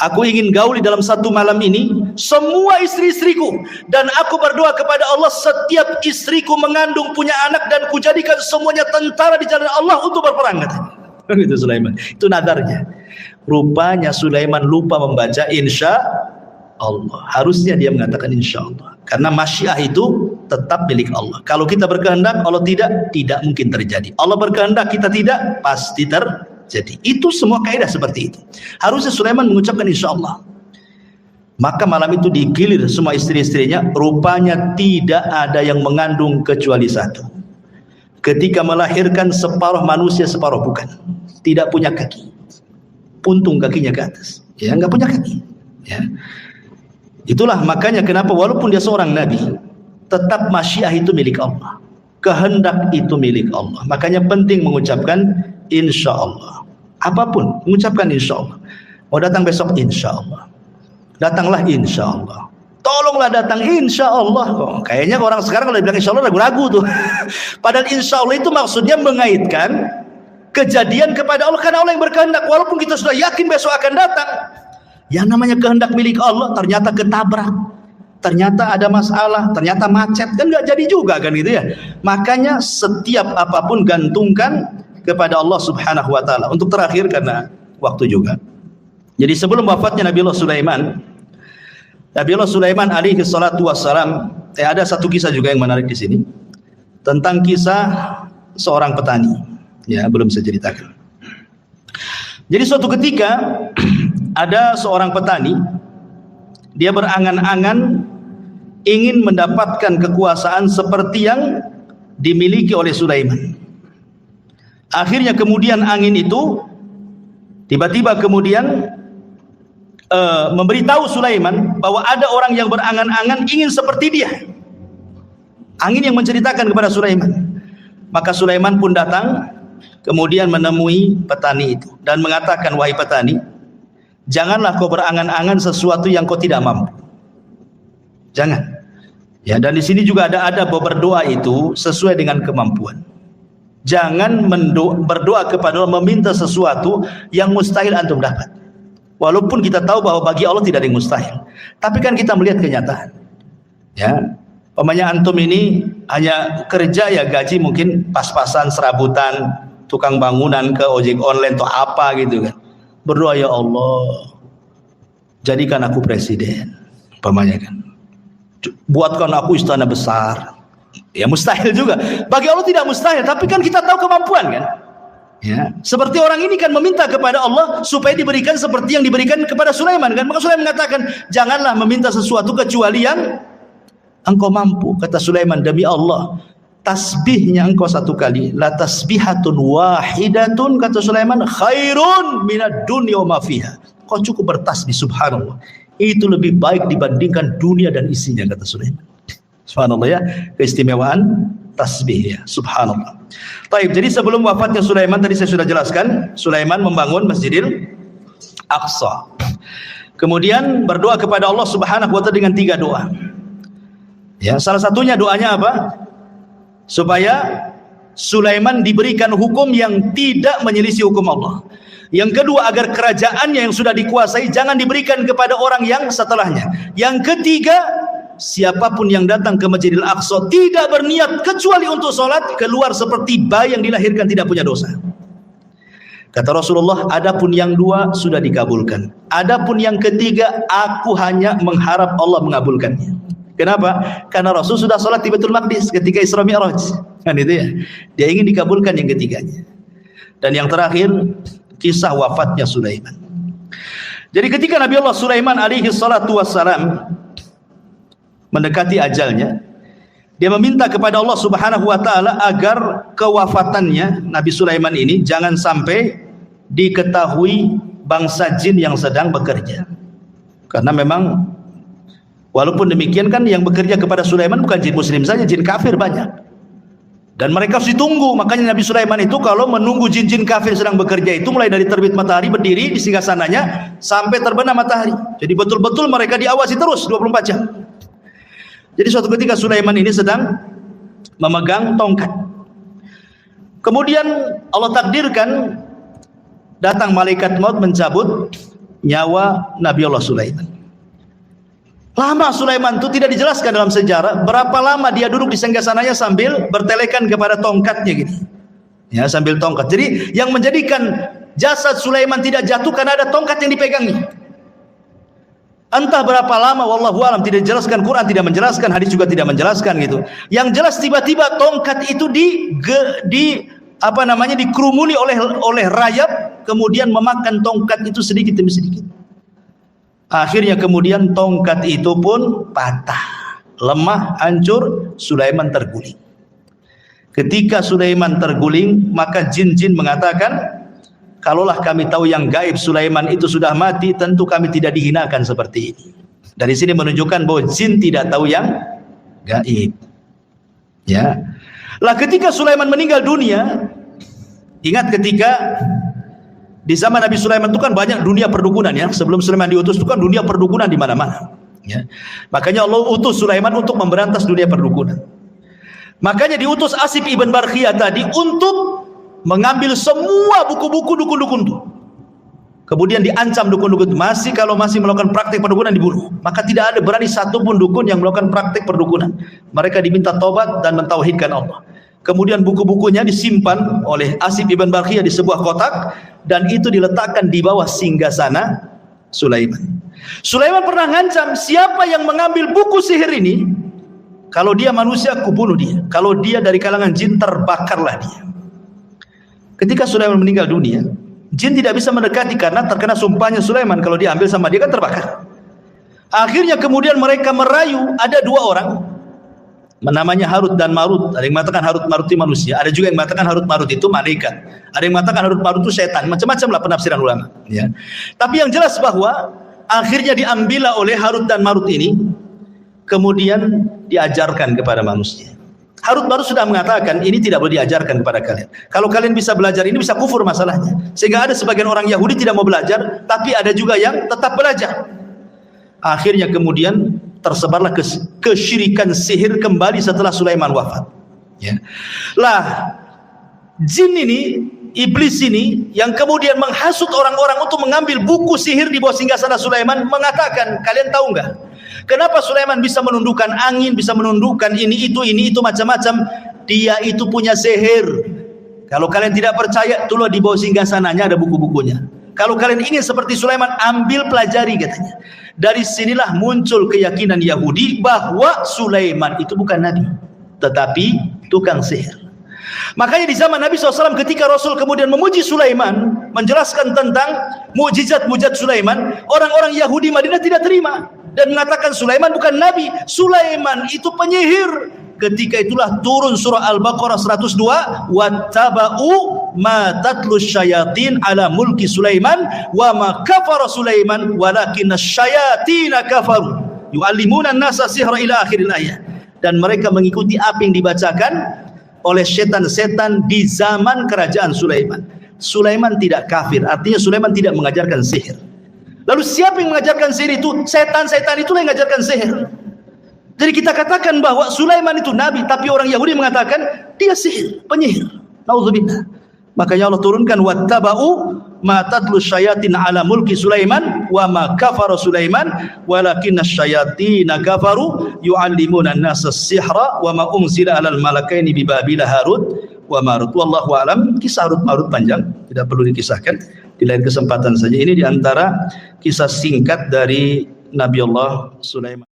Speaker 3: aku ingin gauli dalam satu malam ini semua istri-istriku, dan aku berdoa kepada Allah setiap istriku mengandung punya anak, dan kujadikan semuanya tentara di jalan Allah untuk berperang. Itu Sulaiman. Itu nadarnya. Rupanya Sulaiman lupa membaca insya Allah. Harusnya dia mengatakan insya Allah. Karena masyiah itu tetap milik Allah. Kalau kita berkehendak, Allah tidak mungkin terjadi. Allah berkehendak, kita tidak, pasti terjadi. Itu semua kaidah seperti itu. Harusnya Sulaiman mengucapkan insya Allah. Maka malam itu digilir semua istri-istrinya. Rupanya tidak ada yang mengandung kecuali satu. Ketika melahirkan, separuh manusia, separuh bukan. Tidak punya kaki. Puntung kakinya ke atas. Ya, nggak punya kaki. Ya. Itulah makanya kenapa walaupun dia seorang nabi, tetap masyiah itu milik Allah. Kehendak itu milik Allah. Makanya penting mengucapkan insya Allah. Apapun, mengucapkan insya Allah. Mau datang besok, insya Allah. Datanglah insya Allah. Tolonglah datang insya Allah. Oh, kayaknya orang sekarang kalau bilang insya Allah ragu-ragu tuh. Padahal insya Allah itu maksudnya mengaitkan kejadian kepada Allah, karena Allah yang berkehendak. Walaupun kita sudah yakin besok akan datang, yang namanya kehendak milik Allah ternyata ketabrak, ternyata ada masalah, ternyata macet, kan nggak jadi juga kan gitu ya. Makanya setiap apapun gantungkan kepada Allah Subhanahu wa taala. Untuk terakhir karena waktu juga. Jadi sebelum wafatnya Nabiullah Sulaiman alaihi salatu wassalam, ada satu kisah juga yang menarik di sini tentang kisah seorang petani. Ya, belum saya ceritakan. Jadi suatu ketika ada seorang petani, dia berangan-angan ingin mendapatkan kekuasaan seperti yang dimiliki oleh Sulaiman. Akhirnya kemudian angin itu tiba-tiba kemudian memberitahu Sulaiman bahwa ada orang yang berangan-angan ingin seperti dia. Angin yang menceritakan kepada Sulaiman. Maka Sulaiman pun datang kemudian menemui petani itu dan mengatakan, wahai petani, janganlah kau berangan-angan sesuatu yang kau tidak mampu. Jangan. Ya, dan di sini juga ada berdoa itu sesuai dengan kemampuan. Jangan berdoa kepada Allah meminta sesuatu yang mustahil antum dapat. Walaupun kita tahu bahwa bagi Allah tidak ada yang mustahil. Tapi kan kita melihat kenyataan. Ya, umpamanya antum ini hanya kerja ya gaji mungkin pas-pasan, serabutan, tukang bangunan ke ojek online atau apa gitu kan. Berdoa, ya Allah, jadikan aku presiden, umpamanya kan. Buatkan aku istana besar. Ya mustahil juga. Bagi Allah tidak mustahil, tapi kan kita tahu kemampuan kan. Ya, seperti orang ini kan meminta kepada Allah supaya diberikan seperti yang diberikan kepada Sulaiman kan. Maka Sulaiman mengatakan, janganlah meminta sesuatu kecuali yang engkau mampu. Kata Sulaiman, demi Allah, tasbihnya engkau satu kali, la tasbihatun wahidatun, kata Sulaiman, khairun minad dunya wa ma fiha. Kau cukup bertasbih, subhanallah, itu lebih baik dibandingkan dunia dan isinya, kata Sulaiman. Subhanallah ya, keistimewaan tasbih ya, subhanallah. Taib, jadi sebelum wafatnya Sulaiman, tadi saya sudah jelaskan, Sulaiman membangun Masjidil Aqsa. Kemudian berdoa kepada Allah Subhanahu wa taala dengan 3 doa. Ya, salah satunya doanya apa? Supaya Sulaiman diberikan hukum yang tidak menyelisih hukum Allah. Yang kedua, agar kerajaannya yang sudah dikuasai jangan diberikan kepada orang yang setelahnya. Yang ketiga, siapapun yang datang ke Masjidil Aqsa tidak berniat kecuali untuk sholat, keluar seperti bayi yang dilahirkan tidak punya dosa. Kata Rasulullah, adapun yang 2 sudah dikabulkan. Adapun yang ketiga, aku hanya mengharap Allah mengabulkannya. Kenapa? Karena Rasul sudah sholat di Baitul Maqdis ketika Isra Mi'raj. Kan itu ya. Dia ingin dikabulkan yang ketiganya. Dan yang terakhir, kisah wafatnya Sulaiman. Jadi ketika Nabi Allah Sulaiman alaihi salatu wassalam mendekati ajalnya, dia meminta kepada Allah Subhanahu wa taala agar kewafatannya Nabi Sulaiman ini jangan sampai diketahui bangsa jin yang sedang bekerja. Karena memang walaupun demikian kan yang bekerja kepada Sulaiman bukan jin muslim saja, jin kafir banyak. Dan mereka harus ditunggu. Makanya Nabi Sulaiman itu kalau menunggu jin-jin kafir sedang bekerja itu mulai dari terbit matahari berdiri di singgasananya sampai terbenam matahari. Jadi betul-betul mereka diawasi terus 24 jam. Jadi suatu ketika Sulaiman ini sedang memegang tongkat. Kemudian Allah takdirkan datang malaikat maut mencabut nyawa Nabi Allah Sulaiman. Lama Sulaiman itu tidak dijelaskan dalam sejarah berapa lama dia duduk di singgasananya sambil bertelekan kepada tongkatnya gitu. Ya, sambil tongkat. Jadi yang menjadikan jasad Sulaiman tidak jatuh karena ada tongkat yang dipegangnya. Entah berapa lama, wallahu alam, tidak dijelaskan, Quran tidak menjelaskan, hadis juga tidak menjelaskan gitu. Yang jelas tiba-tiba tongkat itu dikerumuni oleh rayap, kemudian memakan tongkat itu sedikit demi sedikit. Akhirnya kemudian tongkat itu pun patah, lemah, hancur, Sulaiman terguling. Ketika Sulaiman terguling, maka jin-jin mengatakan, kalaulah kami tahu yang gaib Sulaiman itu sudah mati, tentu kami tidak dihinakan seperti ini. Dari sini menunjukkan bahwa jin tidak tahu yang gaib. Ya. Lah ketika Sulaiman meninggal dunia, ingat ketika di zaman Nabi Sulaiman itu kan banyak dunia perdukunan ya. Sebelum Sulaiman diutus itu kan dunia perdukunan di mana-mana. Ya. Makanya Allah utus Sulaiman untuk memberantas dunia perdukunan. Makanya diutus Asif ibn Barkhiyah tadi untuk mengambil semua buku-buku dukun-dukun itu. Kemudian diancam dukun-dukun itu, kalau masih melakukan praktik perdukunan dibunuh. Maka tidak ada berani satupun dukun yang melakukan praktik perdukunan. Mereka diminta taubat dan mentauhidkan Allah. Kemudian buku-bukunya disimpan oleh Asif ibn Barkhiyah di sebuah kotak, dan itu diletakkan di bawah singgasana Sulaiman. Sulaiman pernah ngancam, siapa yang mengambil buku sihir ini, kalau dia manusia, aku bunuh dia. Kalau dia dari kalangan jin, terbakarlah dia. Ketika Sulaiman meninggal dunia, jin tidak bisa mendekati karena terkena sumpahnya Sulaiman, kalau dia ambil sama dia kan terbakar. Akhirnya kemudian mereka merayu, ada dua orang, namanya Harut dan Marut. Ada yang mengatakan Harut Marut itu manusia, ada juga yang mengatakan Harut Marut itu malaikat, ada yang mengatakan Harut Marut itu setan, macam-macam lah penafsiran ulama, ya. Tapi yang jelas bahwa akhirnya diambillah oleh Harut dan Marut ini, kemudian diajarkan kepada manusia. Harut Marut sudah mengatakan ini tidak boleh diajarkan kepada kalian. Kalau kalian bisa belajar ini bisa kufur masalahnya. Sehingga ada sebagian orang Yahudi tidak mau belajar, tapi ada juga yang tetap belajar. Akhirnya kemudian tersebarlah kesyirikan sihir kembali setelah Sulaiman wafat. Ya. Lah, jin ini, iblis ini, yang kemudian menghasut orang-orang untuk mengambil buku sihir di bawah singgasana Sulaiman, mengatakan, kalian tahu nggak? Kenapa Sulaiman bisa menundukkan angin, bisa menundukkan ini itu macam-macam? Dia itu punya sihir. Kalau kalian tidak percaya, itulah di bawah singgasananya ada buku-bukunya. Kalau kalian ingin seperti Sulaiman, ambil pelajari katanya. Dari sinilah muncul keyakinan Yahudi bahwa Sulaiman itu bukan nabi, tetapi tukang sihir. Makanya di zaman Nabi SAW ketika Rasul kemudian memuji Sulaiman, menjelaskan tentang mukjizat-mukjizat Sulaiman, orang-orang Yahudi Madinah tidak terima dan mengatakan Sulaiman bukan nabi, Sulaiman itu penyihir. Ketika itulah turun surah Al-Baqarah 102, wattaba'u ma tatlu syayatin ala mulki Sulaiman wa ma kafara Sulaiman walakinna syayatina kafaru yu'allimuna an-nasa sihra ila akhiril ayat. Dan mereka mengikuti apa yang dibacakan oleh setan-setan di zaman kerajaan Sulaiman. Sulaiman tidak kafir, artinya Sulaiman tidak mengajarkan sihir. Lalu siapa yang mengajarkan sihir itu? Setan-setan itulah yang mengajarkan sihir. Jadi kita katakan bahwa Sulaiman itu nabi, tapi orang Yahudi mengatakan dia sihir, penyihir. Nauzubillah. Makanya Allah turunkan wattaba'u ma tatlu syayatin ala mulki Sulaiman wa ma kafara Sulaiman walakinna syayatina kafaru yu'allimuna an-nasa sihra wa ma unzila 'alal malakaini bi Babila Harut wa Marut. Wallahu a'lam. Kisah Harut Marut panjang, tidak perlu dikisahkan, di lain kesempatan saja. Ini di antara kisah singkat dari Nabi Allah Sulaiman.